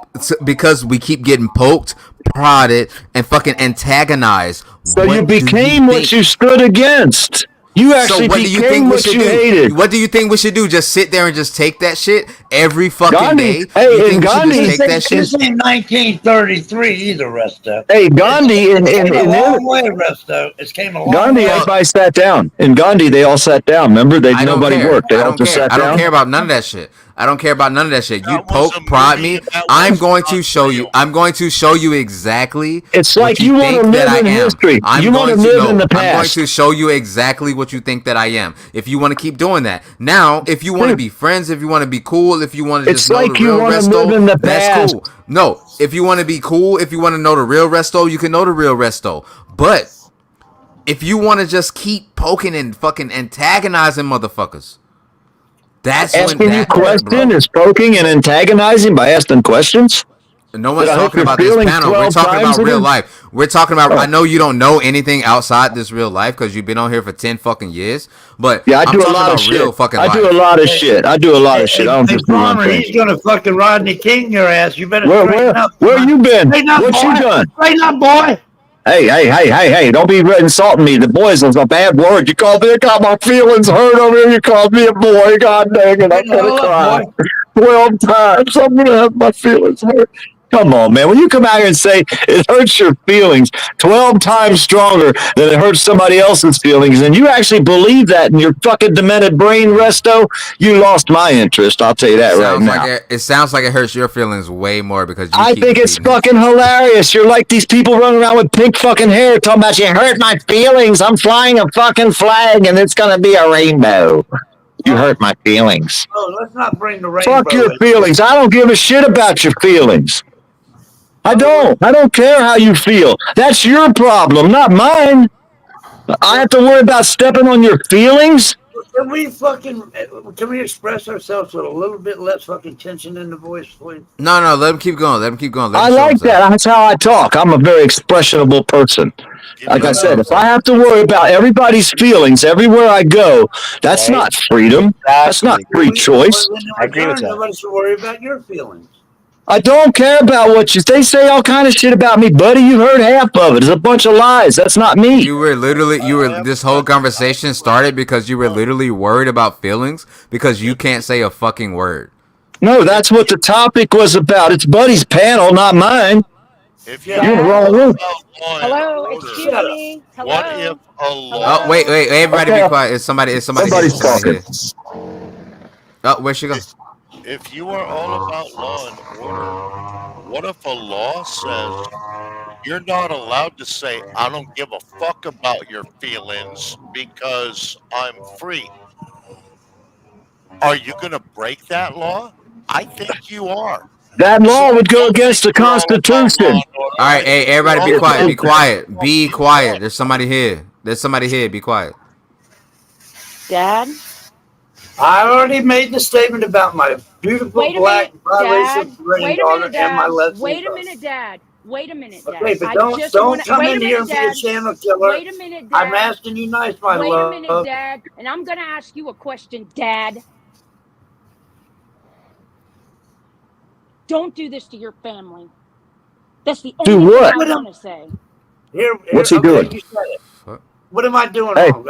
because we keep getting poked, prodded, and fucking antagonized.
So you became what you stood against. You actually became what you hated.
What do you think we should do? Just sit there and just take that shit every fucking day?
Hey, and Gandhi,
take that shit?
This ain't 1933 either, Resto.
Hey, Gandhi,
it came a long way, Resto. It came a long
Gandhi,
way.
everybody sat down. In Gandhi, they all sat down. Remember, nobody worked. They all just sat down.
I don't care about none of that shit. I don't care about none of that shit. You poke, prod me. I'm going to show you. I'm going to show you exactly.
It's like you want to live in history. You want to live in the past.
I'm going to show you exactly what you think that I am. If you want to keep doing that. Now, if you want to be friends, if you want to be cool, if you want to just know the real Resto, that's cool. No, if you want to be cool, if you want to know the real Resto, you can know the real Resto. But if you want to just keep poking and fucking antagonizing motherfuckers, that's
asking you questions is poking and antagonizing by asking questions.
No one's talking about this panel. We're talking about real life. We're talking about. I know you don't know anything outside this real life because you've been on here for 10 fucking years. But
yeah, I do a lot of shit. I do a lot of shit. I do a lot of shit. I don't just do one thing.
He's gonna fucking Rodney King your ass. You better
straighten up. Where you been? What you done?
Straighten up, boy.
Hey, don't be insulting me. The boys is a bad word. You called me, I got my feelings hurt over here. You called me a boy. God dang it, I'm going to cry. 12 times. I'm going to have my feelings hurt. Come on, man. When you come out here and say it hurts your feelings 12 times stronger than it hurts somebody else's feelings, and you actually believe that in your fucking demented brain, Resto, you lost my interest. I'll tell you that right now.
It sounds like it hurts your feelings way more because
I think it's fucking hilarious. You're like these people running around with pink fucking hair talking about you hurt my feelings. I'm flying a fucking flag and it's going to be a rainbow. You hurt my feelings.
Oh, let's not bring the rainbow.
Fuck your feelings. I don't give a shit about your feelings. I don't care how you feel. That's your problem, not mine. I have to worry about stepping on your feelings?
Can we express ourselves with a little bit less fucking tension in the voice, please?
No, let him keep going.
I like that. That's how I talk. I'm a very expressionable person. Like I said, if I have to worry about everybody's feelings everywhere I go, that's not freedom. That's not free choice.
I agree with that. Nobody should worry about your feelings.
I don't care about they say all kind of shit about me, buddy. You heard half of it. It's a bunch of lies. That's not me.
This whole conversation started because you were literally worried about feelings because you can't say a fucking word.
No, that's what the topic was about. It's Buddy's panel, not mine.
If
you're in the wrong room.
Hello, excuse me. Hello.
What if a law?
Oh, wait, everybody be quiet. Somebody's
talking.
Oh, where'd she go?
If you are all about law and order, what if a law says you're not allowed to say, I don't give a fuck about your feelings because I'm free? Are you going to break that law? I think you are.
That law would go against the Constitution.
All right, hey, everybody be quiet. Be quiet. There's somebody here. Be quiet.
Dad?
I already made the statement about my beautiful black biracial granddaughter and my lesbian.
Wait a minute, Dad. Wait a minute, Dad.
Okay, but don't come in here and be a channel killer.
Wait a minute, Dad.
I'm asking you nice, my love.
Wait a minute, Dad. And I'm going to ask you a question, Dad. Don't do this to your family. That's the only thing I want to say.
What's he doing?
You said it. What am I doing wrong?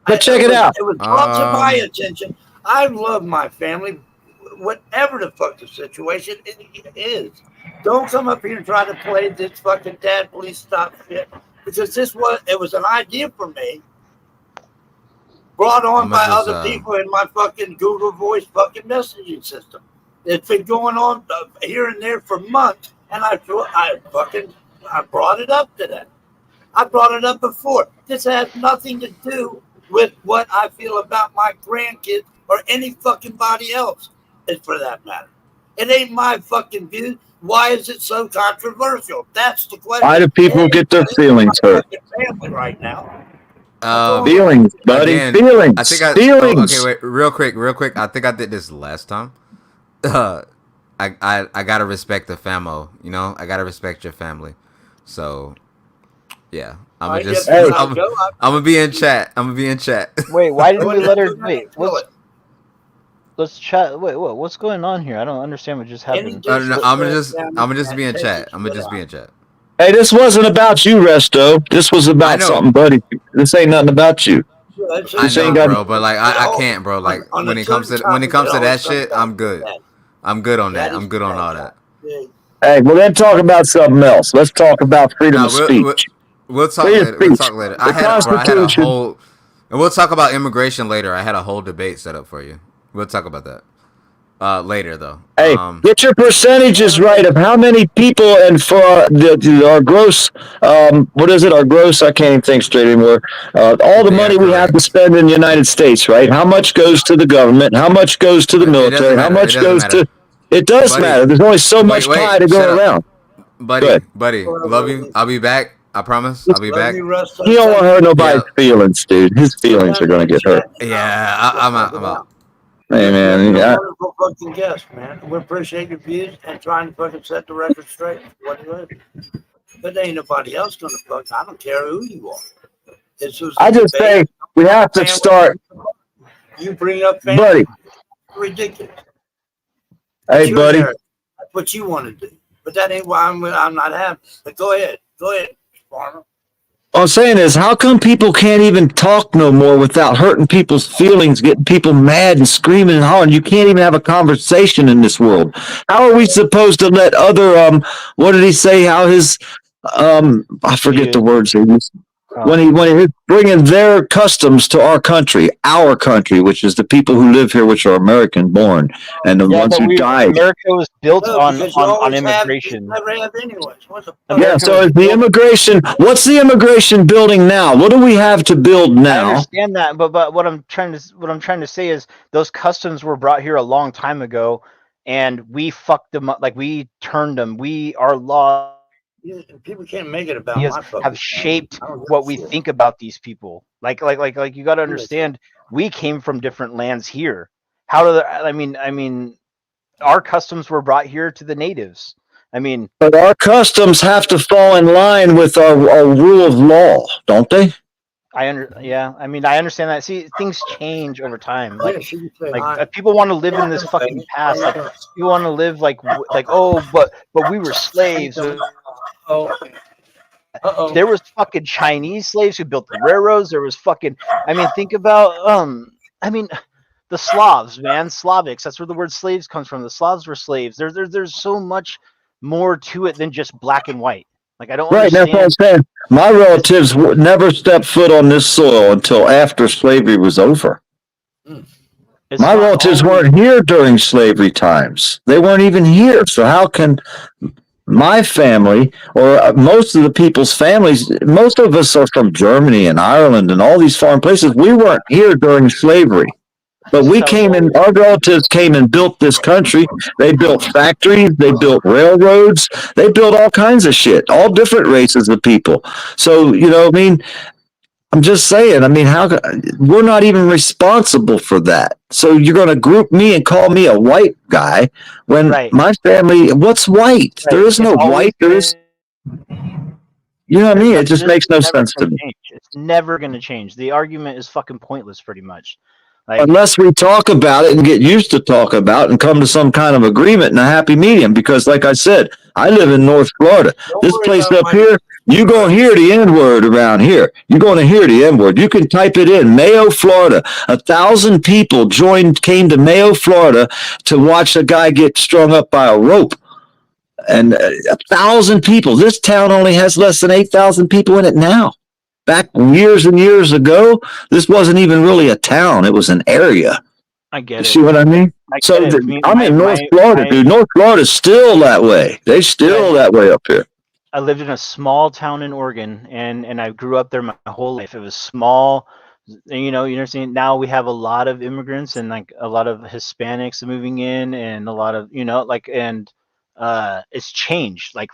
But check it out.
It was brought to my attention. I love my family. whatever the fuck the situation is. Don't come up here and try to play this fucking dad, please stop shit. Because it was an idea for me, brought on by other people in my fucking Google Voice fucking messaging system. It's been going on here and there for months, and I brought it up to them. I brought it up before. This has nothing to do with what I feel about my grandkids or any fucking body else, for that matter. It ain't my fucking view. Why is it so controversial? That's the question.
Why do people get their feelings hurt?
Family right now.
Feelings, buddy.
Again,
feelings. Feelings.
Okay, wait, real quick. I think I did this last time. I gotta respect the famo. You know, I gotta respect your family. So, yeah, I'm gonna be in chat.
Wait, why didn't we let her? Wait, let's chat. Wait, what's going on here? I don't understand what just happened.
No, I'm gonna just be in chat.
Hey, this wasn't about you, Resto. This was about something, buddy. This ain't nothing about you.
I know, bro, but like I can't, bro. Like when it comes to that shit, I'm good. I'm good on that. I'm good on all that.
Hey, well then talk about something else. Let's talk about freedom of speech.
We'll talk later. I had a whole, and we'll talk about immigration later. I had a whole debate set up for you. We'll talk about that later, though.
Hey, get your percentages right of how many people, and for our gross, what is it? Our gross, I can't even think straight anymore. All the money we have to spend in the United States, right? How much goes to the government? How much goes to the military? How much goes to... It does matter. There's only so much pie to go around.
Buddy, love you. I'll be back. I promise. I'll be back.
You don't want to hurt nobody's feelings, dude. His feelings are going to get hurt.
Yeah, I'm out.
Hey, man. Yeah.
Wonderful fucking guest, man. We appreciate your views and trying to fucking set the record straight. What it is. But there ain't nobody else going to fuck. I don't care who you are.
I just think we have to start.
You bring up family.
Buddy.
Ridiculous.
Hey, buddy.
That's what you want to do. But that ain't why I'm not happy. But go ahead, Farmer.
What I'm saying is, how come people can't even talk no more without hurting people's feelings, getting people mad and screaming and hollering? You can't even have a conversation in this world. How are we supposed to let other, what did he say? How his, I forget the words he used. When he's bringing their customs to our country, which is the people who live here, which are American born, and the ones who died.
America was built on immigration.
Yeah, so is the immigration, what's the immigration building now? What do we have to build now?
I understand that, but what I'm trying to say is those customs were brought here a long time ago, and we fucked them up, like we turned them. Our law.
People can't make it about my
have shaped what we think about these people. Like you got to understand, we came from different lands here. I mean, our customs were brought here to the natives.
But our customs have to fall in line with our rule of law, don't they?
I understand that. See, things change over time. Like people want to live in this fucking past. Like you want to live like but we were slaves. There was fucking Chinese slaves who built the railroads. There was fucking. Think about the Slavs, man. Slavics. That's where the word slaves comes from. The Slavs were slaves. There's so much more to it than just black and white. Like I don't understand.
That's what I'm saying. My relatives never stepped foot on this soil until after slavery was over. My relatives weren't here during slavery times. They weren't even here. So how can my family, or most of the people's families, most of us are from Germany and Ireland and all these foreign places. We weren't here during slavery. But our relatives came and built this country. They built factories, they built railroads, they built all kinds of shit, all different races of people. So, I'm just saying, we're not even responsible for that. So you're going to group me and call me a white guy when my family, what's white? Right. There is no white. There is, It just makes no sense to me.
It's never going to change. The argument is fucking pointless pretty much. Like,
unless we talk about it and get used to talk about it and come to some kind of agreement and a happy medium. Because, like I said, I live in North Florida.
Don't
This
worry
place
about
up
my-
here, you're going to hear the N word around here. You're going to hear the N word. You can type it in. Mayo, Florida. 1,000 people came to Mayo, Florida to watch a guy get strung up by a rope. And 1,000 people. This town only has less than 8,000 people in it now. Back years and years ago, this wasn't even really a town. It was an area.
I get
You
it.
see what I mean?
I
So
get it.
I'm in North Florida, dude. North Florida's still that way. They still that way up here.
I lived in a small town in Oregon, and I grew up there my whole life. It was small, and you understand. Now we have a lot of immigrants and like a lot of Hispanics moving in, and a lot of it's changed. Like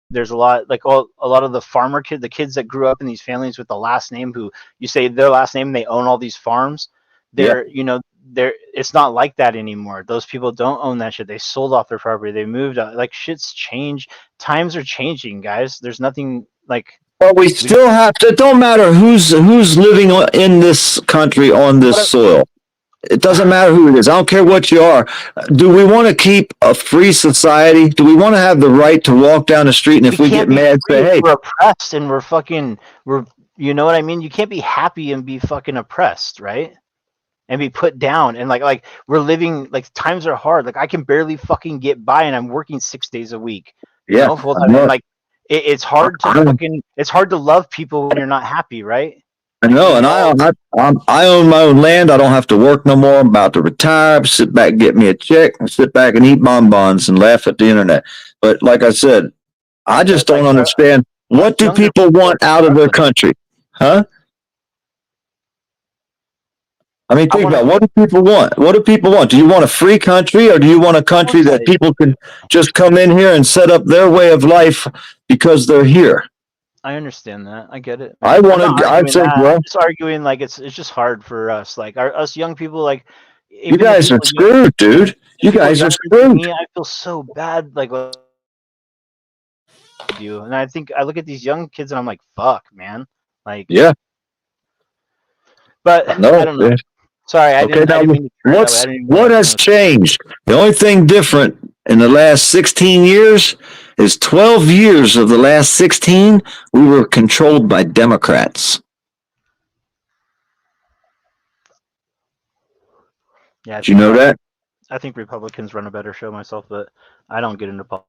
there's a lot a lot of the farmer kids, the kids that grew up in these families with the last name, who you say their last name, they own all these farms. They're it's not like that anymore. Those people don't own that shit. They sold off their property. They moved out. Like, shit's changed. Times are changing, guys. There's nothing like.
Well, we still have to. It don't matter who's living in this country on this soil. It doesn't matter who it is. I don't care what you are. Do we want to keep a free society? Do we want to have the right to walk down the street and if we get mad, say, hey,
we're oppressed and we're you know what I mean? You can't be happy and be fucking oppressed, right? And be put down, and like we're living, like, times are hard. Like, I can barely fucking get by, and I'm working 6 days a week.
Yeah,
full time. And like it's hard to it's hard to love people when you're not happy, right?
I know, and I own my own land. I don't have to work no more. I'm about to retire, sit back, get me a check, and sit back and eat bonbons and laugh at the internet. But like I said, I just don't understand, what do people want out of their country? Huh? I mean, think about, what do people want? What do people want? Do you want a free country, or do you want a country that people can just come in here and set up their way of life because they're here?
I understand that. I get it.
I want to. I think. Well,
I'm just arguing, like, it's just hard for us, like us young people. Like,
you guys are screwed, dude. You guys are screwed.
I feel so bad, like you. And I think I look at these young kids and I'm like, fuck, man. Like,
yeah.
But I don't know. Sorry, I didn't mean to
what has changed? The only thing different in the last 16 years is 12 years of the last 16, we were controlled by Democrats.
Yeah,
did you know that?
I think Republicans run a better show myself, but I don't get into politics.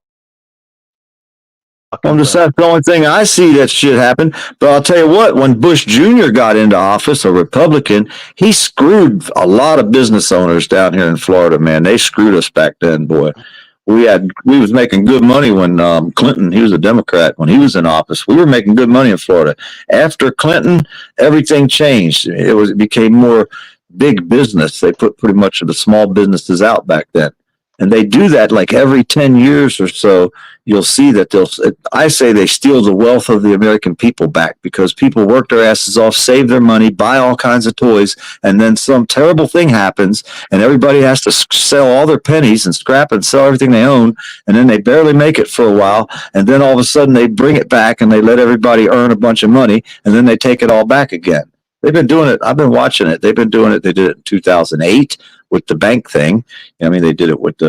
I'm just that's the only thing I see that shit happen. But I'll tell you what, when Bush Jr. got into office, a Republican, he screwed a lot of business owners down here in Florida, man. They screwed us back then, boy. We was making good money when Clinton, he was a Democrat, when he was in office. We were making good money in Florida. After Clinton, everything changed. It became more big business. They put pretty much of the small businesses out back then. And they do that like every 10 years or so. You'll see that I say they steal the wealth of the American people back, because people work their asses off, save their money, buy all kinds of toys, and then some terrible thing happens and everybody has to sell all their pennies and scrap and sell everything they own, and then they barely make it for a while, and then all of a sudden they bring it back and they let everybody earn a bunch of money, and then they take it all back again. They've been doing it. I've been watching it. They've been doing it. They did it in 2008 with the bank thing. I mean, they did it with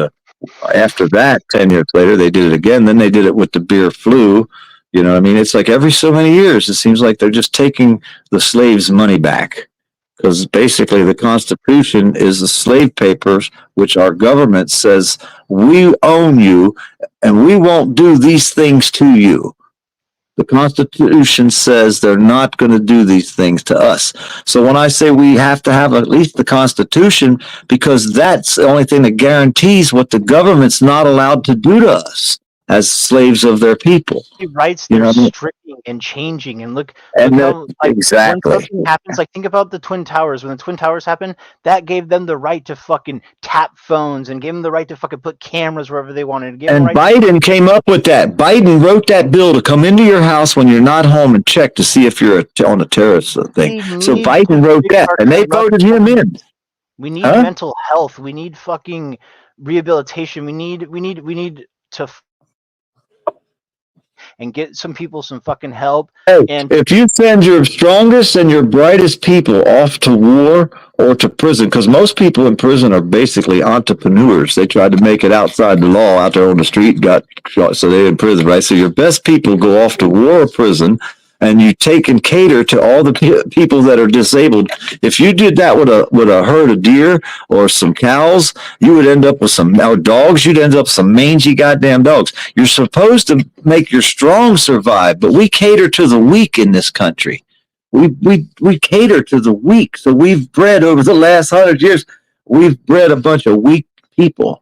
after that, 10 years later, they did it again. Then they did it with the beer flu. You know what I mean? It's like every so many years, it seems like they're just taking the slaves' money back. Because basically the Constitution is the slave papers, which our government says, we own you and we won't do these things to you. The Constitution says they're not going to do these things to us. So when I say we have to have at least the Constitution, because that's the only thing that guarantees what the government's not allowed to do to us as slaves of their people.
Rights they're restricting and changing, and look how, like,
exactly.
When something happens, like, think about the Twin Towers. When the Twin Towers happened, that gave them the right to fucking tap phones and gave them the right to fucking put cameras wherever they wanted.
And Biden came up with that. Biden wrote that bill to come into your house when you're not home and check to see if you're on a terrorist thing. So Biden wrote that, and they voted him in.
We need mental health. We need fucking rehabilitation. We need to. and get some people some fucking help.
Hey,
And
if you send your strongest and your brightest people off to war or to prison, because most people in prison are basically entrepreneurs. They tried to make it outside the law, out there on the street, got shot, so they're in prison, right? So your best people go off to war or prison, and you take and cater to all the people that are disabled. If you did that with a herd of deer or some cows, you would end up with some or dogs. You'd end up with some mangy goddamn dogs. You're supposed to make your strong survive, but we cater to the weak in this country. We cater to the weak. So we've bred over the last 100 years. We've bred a bunch of weak people.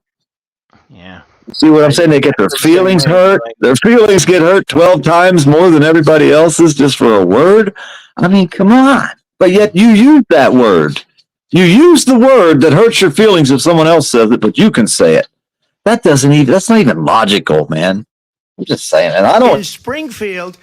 yeah.
See what I'm saying? They get their feelings hurt. Their feelings get hurt 12 times more than everybody else's just for a word. I mean, come on. But yet you use that word. You use the word that hurts your feelings if someone else says it, but you can say it. That's not even logical, man. I'm just saying. And I
In
don't.
Springfield,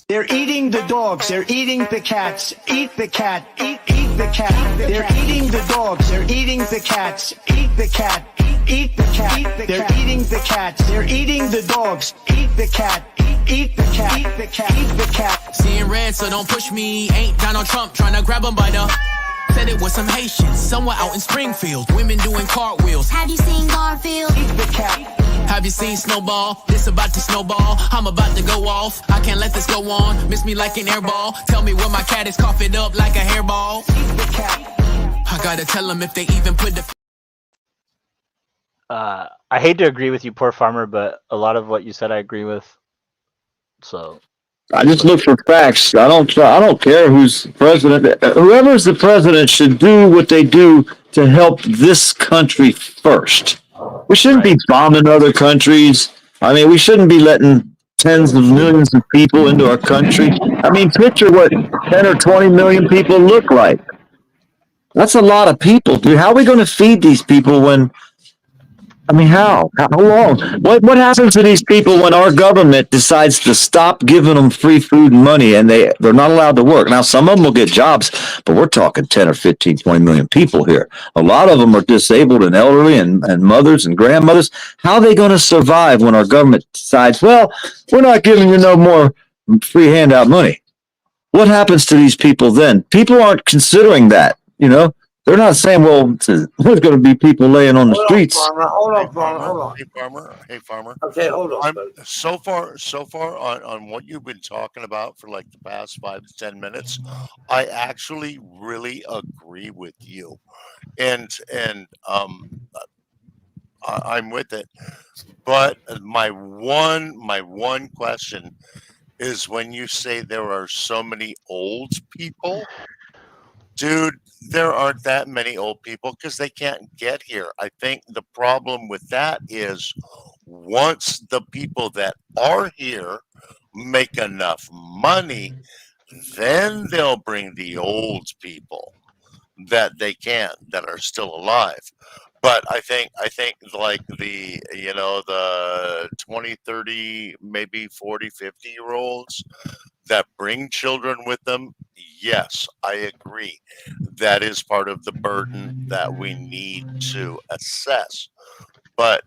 they're eating the dogs. They're eating the cats. Eat the cat. Eat the cat. They're eating the dogs. They're eating the cats. Eat the cat. Eat the cat. They're eating the cats. They're eating the dogs. Eat the cat. Eat the cat. Eat the cat. Eat the cat.
Seeing red, so don't push me. Ain't Donald Trump trying to grab him by the. Said it was some Haitians somewhere out in Springfield. Women doing cartwheels.
Have you seen Garfield?
Eat the cat.
Have you seen Snowball? This about to snowball. I'm about to go off. I can't let this go on. Miss me like an airball. Tell me where my cat is, cough it up like a hairball.
Eat the cat.
I gotta tell them if they even put the.
I hate to agree with you, poor farmer, but a lot of what you said I agree with. So
I just look for facts. I don't care who's president. Whoever's the president should do what they do to help this country first. We shouldn't be bombing other countries. I mean, we shouldn't be letting tens of millions of people into our country. I mean, picture what 10 or 20 million people look like. That's a lot of people, dude. How are we going to feed these people when, I mean, how long? What happens to these people when our government decides to stop giving them free food and money and they're not allowed to work? Now, some of them will get jobs, but we're talking 10 or 15, 20 million people here. A lot of them are disabled and elderly and mothers and grandmothers. How are they going to survive when our government decides, well, we're not giving you no more free handout money? What happens to these people then? People aren't considering that, you know? They're not saying, well, there's going to be people laying on the streets.
Hold on, farmer.
Hey, farmer.
Okay, hold on.
So far on what you've been talking about for like the past 5 to 10 minutes, I actually really agree with you, and I'm with it. But my one question is when you say there are so many old people, dude, there aren't that many old people because they can't get here. I think the problem with that is once the people that are here make enough money, then they'll bring the old people that they can, that are still alive. But I think like the 20, 30, maybe 40, 50-year olds that bring children with them, yes, I agree. That is part of the burden that we need to assess. But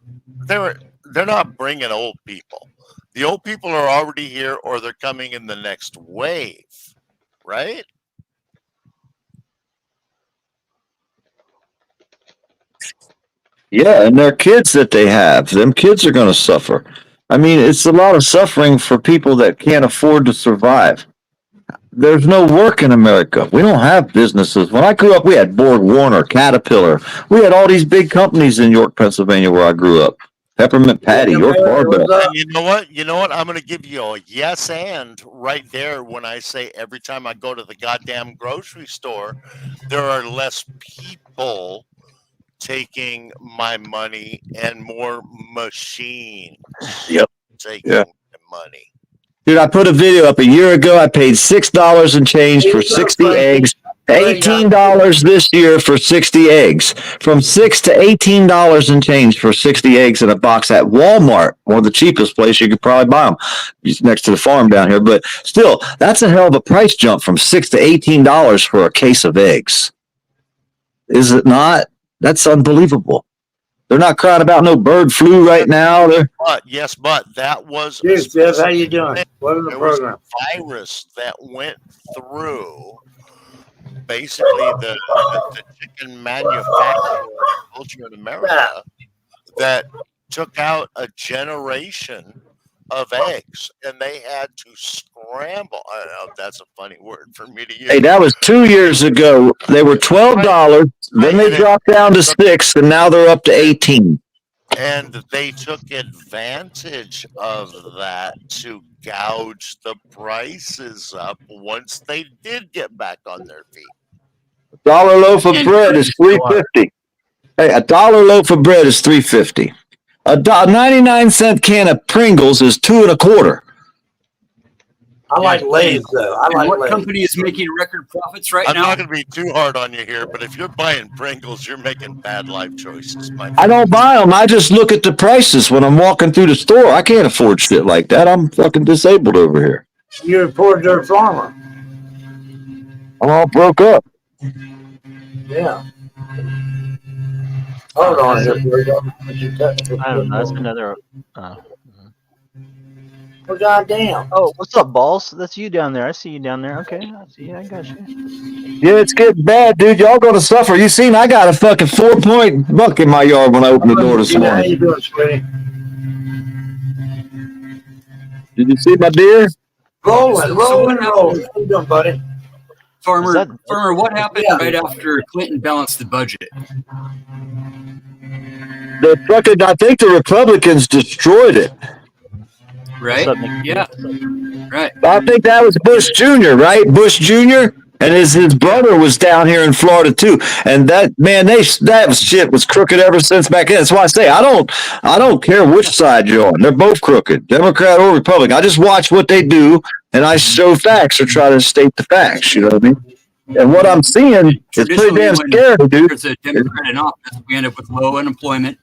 they're not bringing old people. The old people are already here, or they're coming in the next wave, right?
Yeah, and their kids that they have, them kids are going to suffer. I mean, it's a lot of suffering for people that can't afford to survive. There's no work in America. We don't have businesses. When I grew up, we had Borg Warner, Caterpillar. We had all these big companies in York, Pennsylvania, where I grew up. Peppermint Patty, York Barbell.
You know what? I'm going to give you a yes and right there when I say every time I go to the goddamn grocery store, there are less people taking my money and more machines taking money.
Dude, I put a video up a year ago. I paid $6 and change for 60 eggs. $18 this year for 60 eggs. From $6 to $18 and change for 60 eggs in a box at Walmart, one of the cheapest place you could probably buy them. It's next to the farm down here. But still, that's a hell of a price jump from $6 to $18 for a case of eggs. Is it not? That's unbelievable. They're not crying about no bird flu right now.
But that was
Cheers, Jeff. How you doing? Welcome to the program.
Was a virus that went through basically the chicken manufacturing culture in America that took out a generation of eggs, and they had to scramble. I don't know if that's a funny word for me to use.
Hey, that was 2 years ago. They were $12. Then they dropped down to $6, and now they're up to 18.
And they took advantage of that to gouge the prices up once they did get back on their feet.
$1 loaf of bread is $3.50. Hey, $1 loaf of bread is $3.50. A 99-cent can of Pringles is $2.25.
I like Lay's though. I like
what
Lay's.
company is making record profits right
I'm
now?
not going to be too hard on you here, but if you're buying Pringles, you're making bad life choices.
I don't buy them. I just look at the prices when I'm walking through the store. I can't afford shit like that. I'm fucking disabled over here.
You're a poor dirt farmer.
I'm all broke up.
Yeah. Hold on here.
I don't know. That's another.
Well, goddamn.
Oh, what's up, balls? That's you down there. I see you down there. Okay, I see you. I got you.
Yeah, it's getting bad, dude. Y'all gonna suffer. You seen I got a fucking 4-point buck in my yard when I opened the door this
How
morning.
you doing, sweetie?
Did you see my deer?
Rolling. How you doing, buddy?
Farmer, what happened right after Clinton balanced the budget?
The fucking, I think the Republicans destroyed it.
Right? Yeah. Right.
I think that was Bush Jr., right? Bush Jr. And his brother was down here in Florida too. And that shit was crooked ever since back then. That's why I say I don't care which side you're on. They're both crooked, Democrat or Republican. I just watch what they do and I show facts or try to state the facts. You know what I mean? And what I'm seeing is pretty damn scary, dude.
There's a Democrat in office, we end up with low unemployment,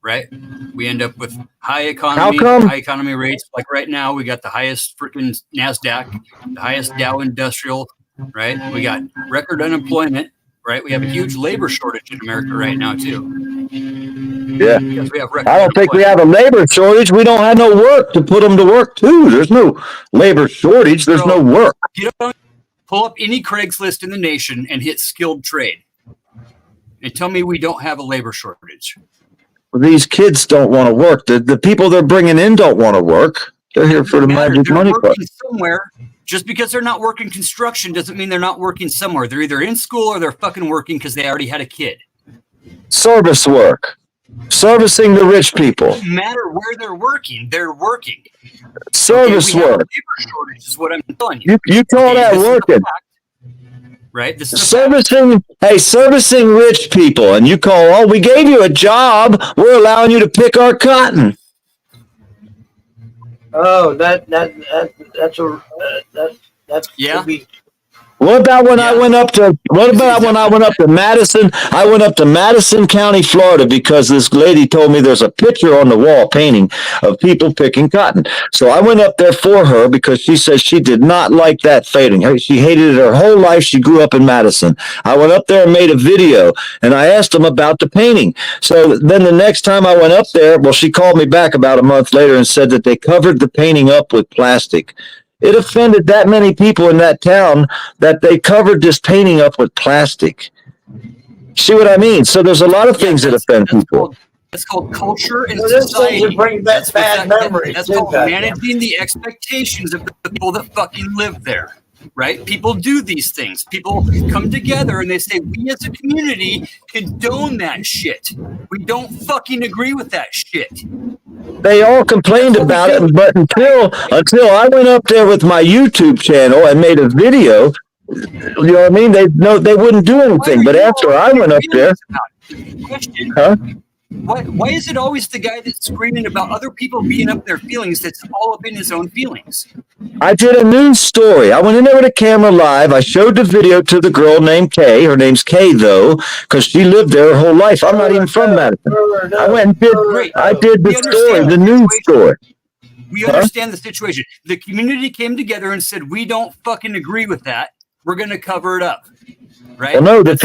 right? We end up with high economy rates. Like right now, we got the highest freaking NASDAQ, the highest Dow Industrial, right? We got record unemployment, right? We have a huge labor shortage in America right now, too.
Yeah. I don't think we have a labor shortage. We don't have no work to put them to work, too. There's no labor shortage. There's no work.
You don't pull up any Craigslist in the nation and hit skilled trade and tell me we don't have a labor shortage.
Well, these kids don't want to work. The people they're bringing in don't want to work. They're here for the magic money.
They're working somewhere. Just because they're not working construction doesn't mean they're not working somewhere. They're either in school or they're fucking working because they already had a kid.
Service work. Servicing the rich people.
Doesn't matter where they're working. They're working.
Service work.
Labor shortage is what I'm telling you.
You call that working.
Right? This is
servicing rich people, and you call, we gave you a job. We're allowing you to pick our cotton.
Oh, that's
yeah.
What about when I went up to Madison? I went up to Madison County, Florida, because this lady told me there's a picture on the wall painting of people picking cotton. So I went up there for her because she says she did not like that painting. She hated it her whole life. She grew up in Madison. I went up there and made a video, and I asked them about the painting. So then the next time I went up there, she called me back about a month later and said that they covered the painting up with plastic. It offended that many people in that town that they covered this painting up with plastic. See what I mean? So there's a lot of things that offend people.
That's called culture and society.
That's bad memories.
That's called managing the expectations of the people that fucking live there. Right? People do these things. People come together and they say, we as a community condone that shit. We don't fucking agree with that shit.
They all complained about it, but until I went up there with my YouTube channel and made a video, you know what I mean? They wouldn't do anything. But after I went up there,
Why is it always the guy that's screaming about other people being up their feelings that's all up in his own feelings?
I did a news story. I went in there with a camera live. I showed the video to the girl named Kay. Her name's Kay, though, because she lived there her whole life. I'm not even from Madison. I went and did the story, the news story.
We understand the situation. The community came together and said, we don't fucking agree with that. We're going to cover it up. Right?
Well, no, the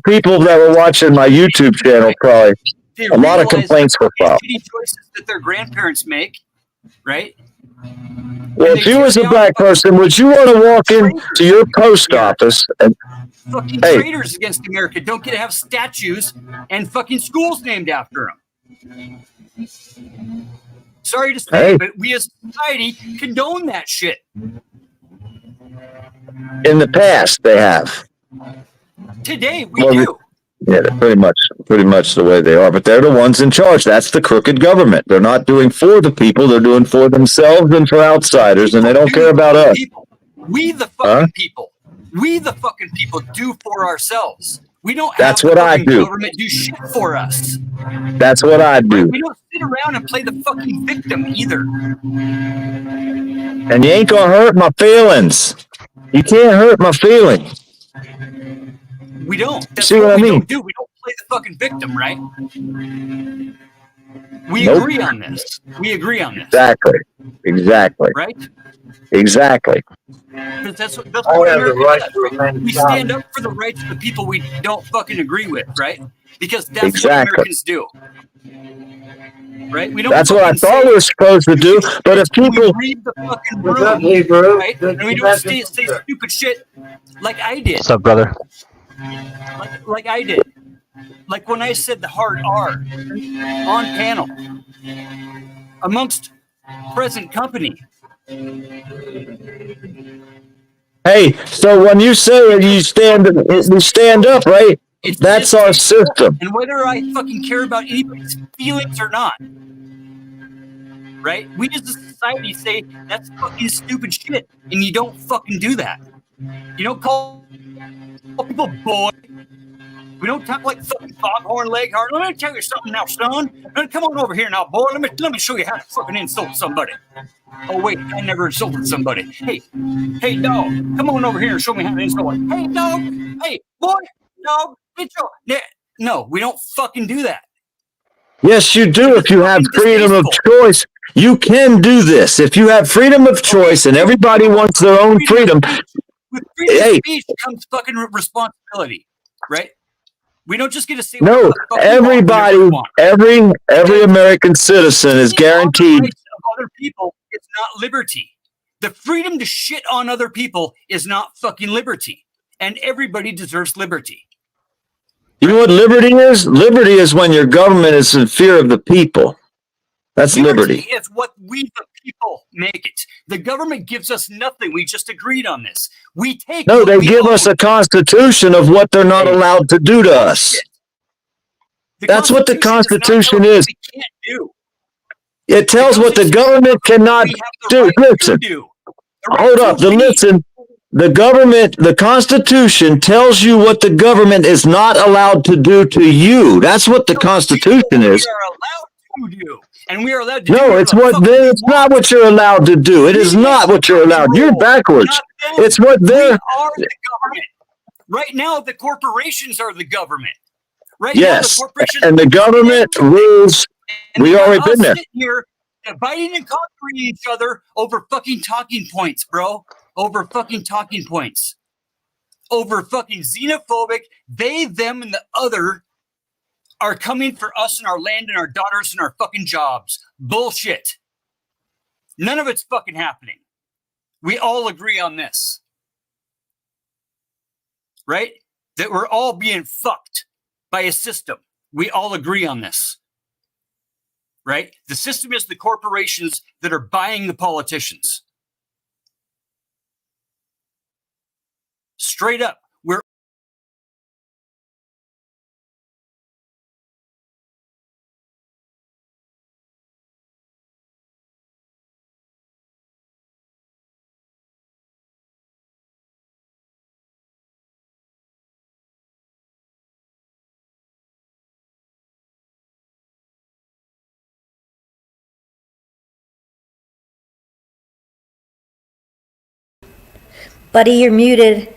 people that were watching my YouTube channel probably
they
A lot of
realize
complaints
the
were filed.
shitty choices that their grandparents make, right?
Well,
And
if
they
you
tear
was a
down
black person, would you want to walk into your post office and
fucking
hey,
traitors against America don't get to have statues and fucking schools named after them. Sorry to say,
Hey.
but we as a society condone that shit.
in the past they have?
Today we
Well,
do.
yeah, they're pretty much the way they are. But they're the ones in charge. That's the crooked government. They're not doing for the people. They're doing for themselves and for outsiders, and they don't care about us.
We the fucking people. We the fucking people do for ourselves. We don't
That's
have the
what I
fucking
do.
government do shit for us.
That's what I do.
We don't sit around and play the fucking victim either.
And you ain't gonna hurt my feelings. You can't hurt my feelings.
We don't. That's
See what I
we
mean?
don't do. We don't play the fucking victim, right? We
Nope.
agree on this. We agree on this.
Exactly.
Right?
Exactly.
Because that's what
I have the
America
right
does,
to
right?
remain
We
silent.
stand up for the rights of the people we don't fucking agree with, right? Because that's what
Exactly.
Americans do. Right? We don't
That's what I
fucking
thought
say-
we were supposed to do. But if
we
people,
read the fucking
What's up,
room,
Hebrew?
right?
Good
And we
to
don't
back
say
in here.
stupid shit like I did.
What's up, brother?
Like I did. Like when I said the hard R on panel amongst present company.
hey, so when you say it, you stand up, right?
It's
That's our system.
And whether I fucking care about anybody's feelings or not, right? We as a society say that's fucking stupid shit, and you don't fucking do that. You don't call people boy. We don't talk like fucking foghorn leghorn. Let me tell you something now, son. Come on over here now, boy. Let me show you how to fucking insult somebody. Oh wait, I never insulted somebody. Hey, dog, come on over here and show me how to insult one. Hey, dog. Hey, boy, dog. Get your. No, we don't fucking do that.
Yes, you do. If you have freedom of choice, you can do this. If you have freedom of choice and everybody wants their own freedom.
With freedom
Hey.
of speech comes fucking responsibility, right? We don't just get to say
No,
what the fuck
everybody,
we want.
every American citizen is guaranteed.
The rights of other people is not liberty. The freedom to shit on other people is not fucking liberty. And everybody deserves liberty.
You know what liberty is? Liberty is when your government is in fear of the people. That's liberty.
It's what we the people make it. The government gives us nothing. We just agreed on this. We take
No,
what
they
we
give
own.
us a constitution of what they're not allowed to do to us. That's what the Constitution is.
We can't do.
It tells what the government cannot do. Listen, hold up. Listen, the government, the Constitution tells you what the government is not allowed to do to you. That's what the Constitution is.
We are allowed to do. And we are allowed to do
No, it's what they, it's not what you're allowed to do. It is not what you're allowed. You're backwards. It's what they're.
We are the government. Right now, the corporations are the government. Right
Yes,
now, the corporations
and the government rules. We already been there.
Sitting here dividing and conquering each other over fucking talking points, bro. Over fucking talking points. Over fucking xenophobic, they, them, and the other are coming for us and our land and our daughters and our fucking jobs. Bullshit. None of it's fucking happening. We all agree on this. Right? That we're all being fucked by a system. We all agree on this. Right? The system is the corporations that are buying the politicians. Straight up. We're
Buddy, you're muted.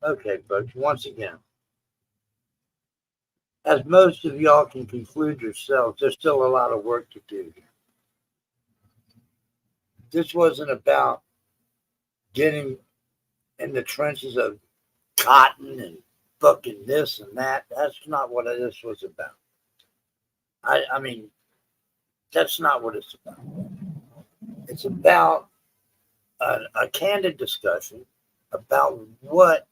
Okay, folks, once again, as most of y'all can conclude yourselves, there's still a lot of work to do here. This wasn't about getting in the trenches of cotton and fucking this and that. That's not what this was about. I mean, that's not what it's about. It's about a candid discussion about what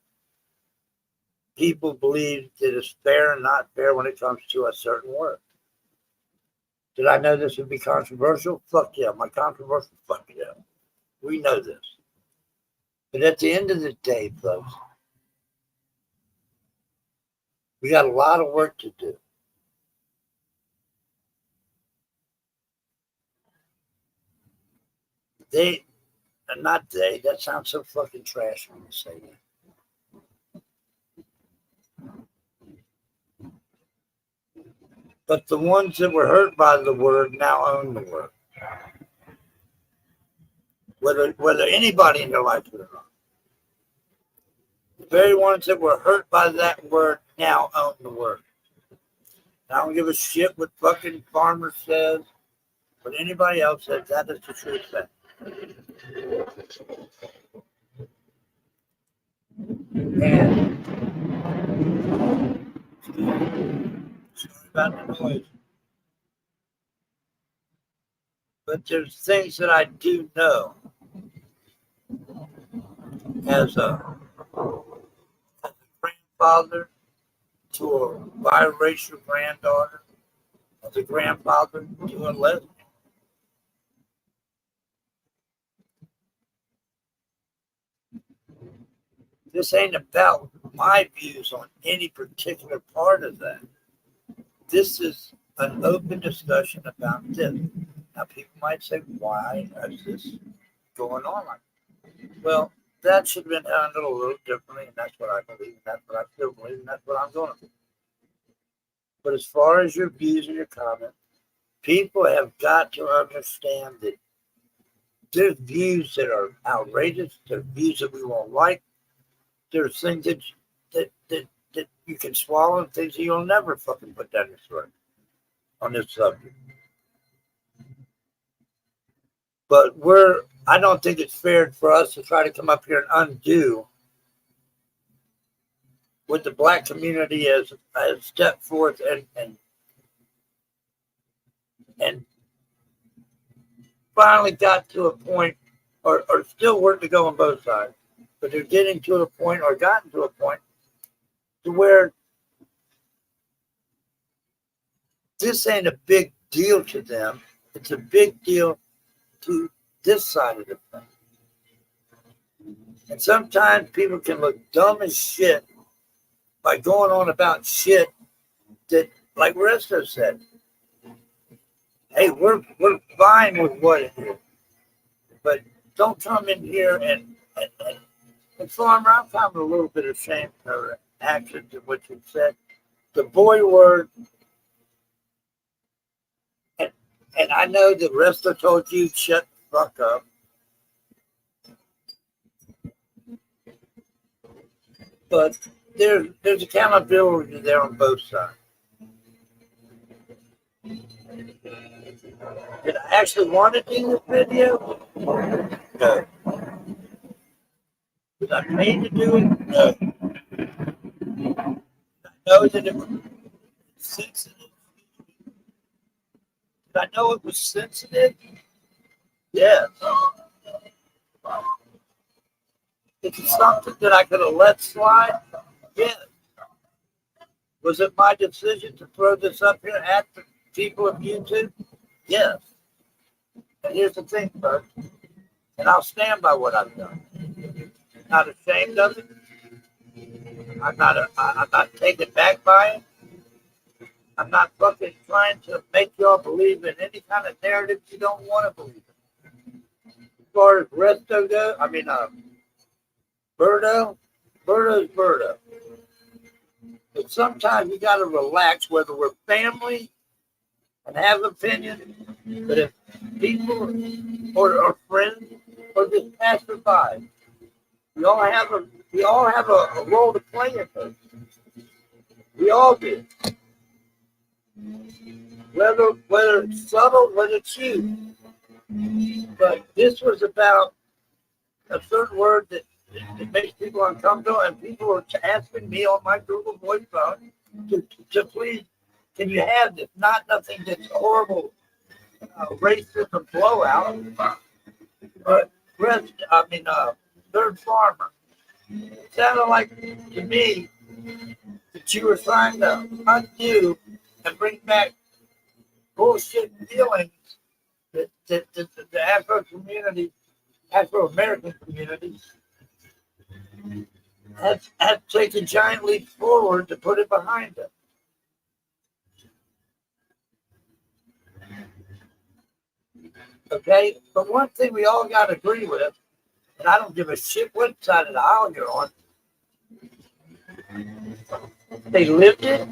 people believe that is fair and not fair when it comes to a certain word. Did I know this would be controversial? Fuck yeah. My controversial? Fuck yeah. We know this. But at the end of the day, folks, we got a lot of work to do. That sounds so fucking trash when you say that. But the ones that were hurt by the word now own the word. Whether anybody in their life did or not. The very ones that were hurt by that word now own the word. I don't give a shit what fucking Farmer says, what anybody else says. That is the truth thing. And sorry about the noise. But there's things that I do know as a grandfather to a biracial granddaughter, as a grandfather to a lesbian. This ain't about my views on any particular part of that. This is an open discussion about this. Now, people might say, why is this going on like that? Well, that should have been handled a little differently, and that's what I believe, and that's what I still believe, and that's what I'm going to do. But as far as your views and your comments, people have got to understand that there's views that are outrageous, there's views that we won't like, there's things that you can swallow and things that you'll never fucking put down your throat on this subject. But I don't think it's fair for us to try to come up here and undo what the black community has stepped forth and finally got to a point, or still work to go on both sides, but they're getting to a point or gotten to a point to where this ain't a big deal to them. It's a big deal to this side of the thing. And sometimes people can look dumb as shit by going on about shit that, like Resto said, hey, we're fine with what it is. But don't come in here and Farmer, I'm kind of a little bit ashamed of her actions and what you said. The boy word, and I know the Resto told you, shut the fuck up. But there's accountability there on both sides. Did I actually want to do this video? No. Was I paid to do it? No. I know that it was sensitive. Did I know it was sensitive? Yes. Is it something that I could have let slide? Yes. Was it my decision to throw this up here at the people of YouTube? Yes. And here's the thing, folks, and I'll stand by what I've done. Not ashamed of it. I'm not taken back by it. I'm not fucking trying to make y'all believe in any kind of narrative you don't want to believe in. As far as Resto goes, Birdo, Birdo's Birdo. But sometimes you got to relax, whether we're family and have opinions, but if people or friends or just passerby, we all have a role to play in this. We all do. Whether it's subtle, whether it's huge. But this was about a certain word that it makes people uncomfortable, and people are asking me on my Google Voice phone to please, can you have this? Not nothing that's horrible, racism blowout, but third farmer. It sounded like to me that you were trying to undo and bring back bullshit feelings that the Afro-American community has taken giant leaps forward to put it behind them. Okay? But one thing we all got to agree with, and I don't give a shit what side of the aisle you're on, they lived it,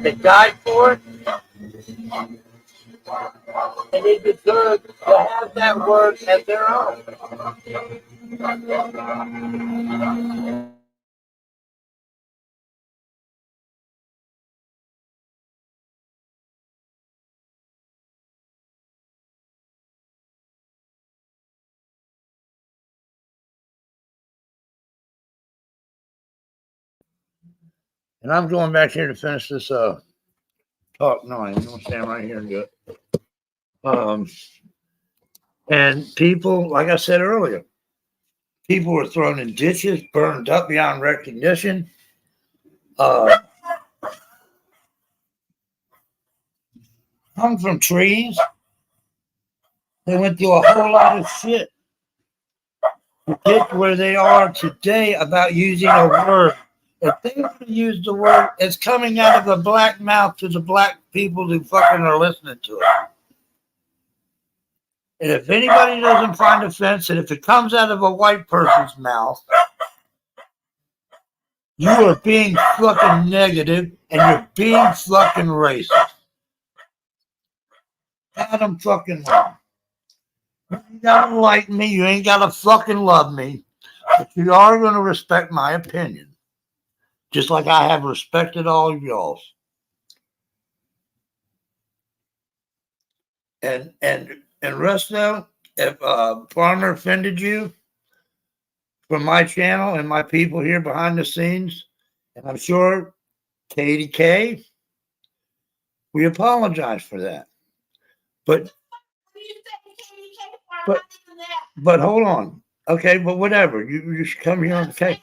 they died for it, and they deserve to have that word as their own. And I'm going back here to finish this talk. No, I'm going to stand right here and do it. And people, like I said earlier, people were thrown in ditches, burned up beyond recognition. Hung from trees. They went through a whole lot of shit to get where they are today about using a word. If they were to use the word, it's coming out of a black mouth to the black people who fucking are listening to it. And if anybody doesn't find offense, and if it comes out of a white person's mouth, you are being fucking negative and you're being fucking racist. Adam fucking wrong. You ain't gotta like me, you ain't gotta fucking love me, but you are gonna respect my opinion. Just like I have respected all of y'all's. And Resto, if Farmer offended you from my channel and my people here behind the scenes, and I'm sure Katie K, we apologize for that. But hold on. Okay, but whatever. You should come here on the case.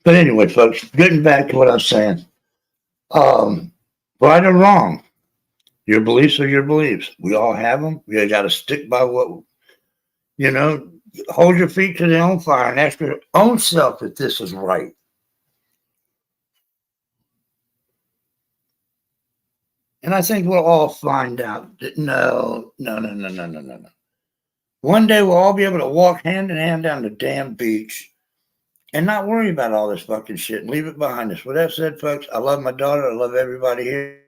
But anyway, folks, getting back to what I was saying. Right or wrong, your beliefs are your beliefs. We all have them. We got to stick by what, hold your feet to the own fire and ask your own self that this is right. And I think we'll all find out that no. One day we'll all be able to walk hand in hand down the damn beach and not worry about all this fucking shit and leave it behind us. With that said, folks, I love my daughter. I love everybody here.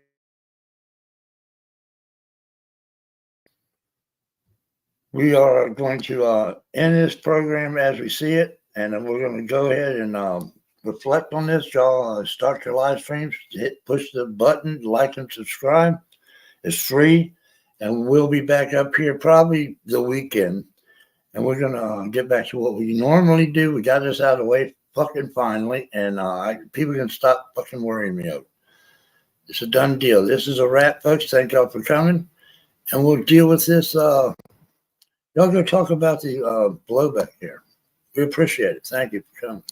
We are going to end this program as we see it, and then we're going to go ahead and reflect on this. Y'all start your live streams, push the button, like and subscribe. It's free, and we'll be back up here probably the weekend, and we're going to get back to what we normally do. We got this out of the way fucking finally, and people can stop fucking worrying me out. It's a done deal. This is a wrap, folks. Thank y'all for coming, and we'll deal with this. Y'all go talk about the blowback here. We appreciate it. Thank you for coming.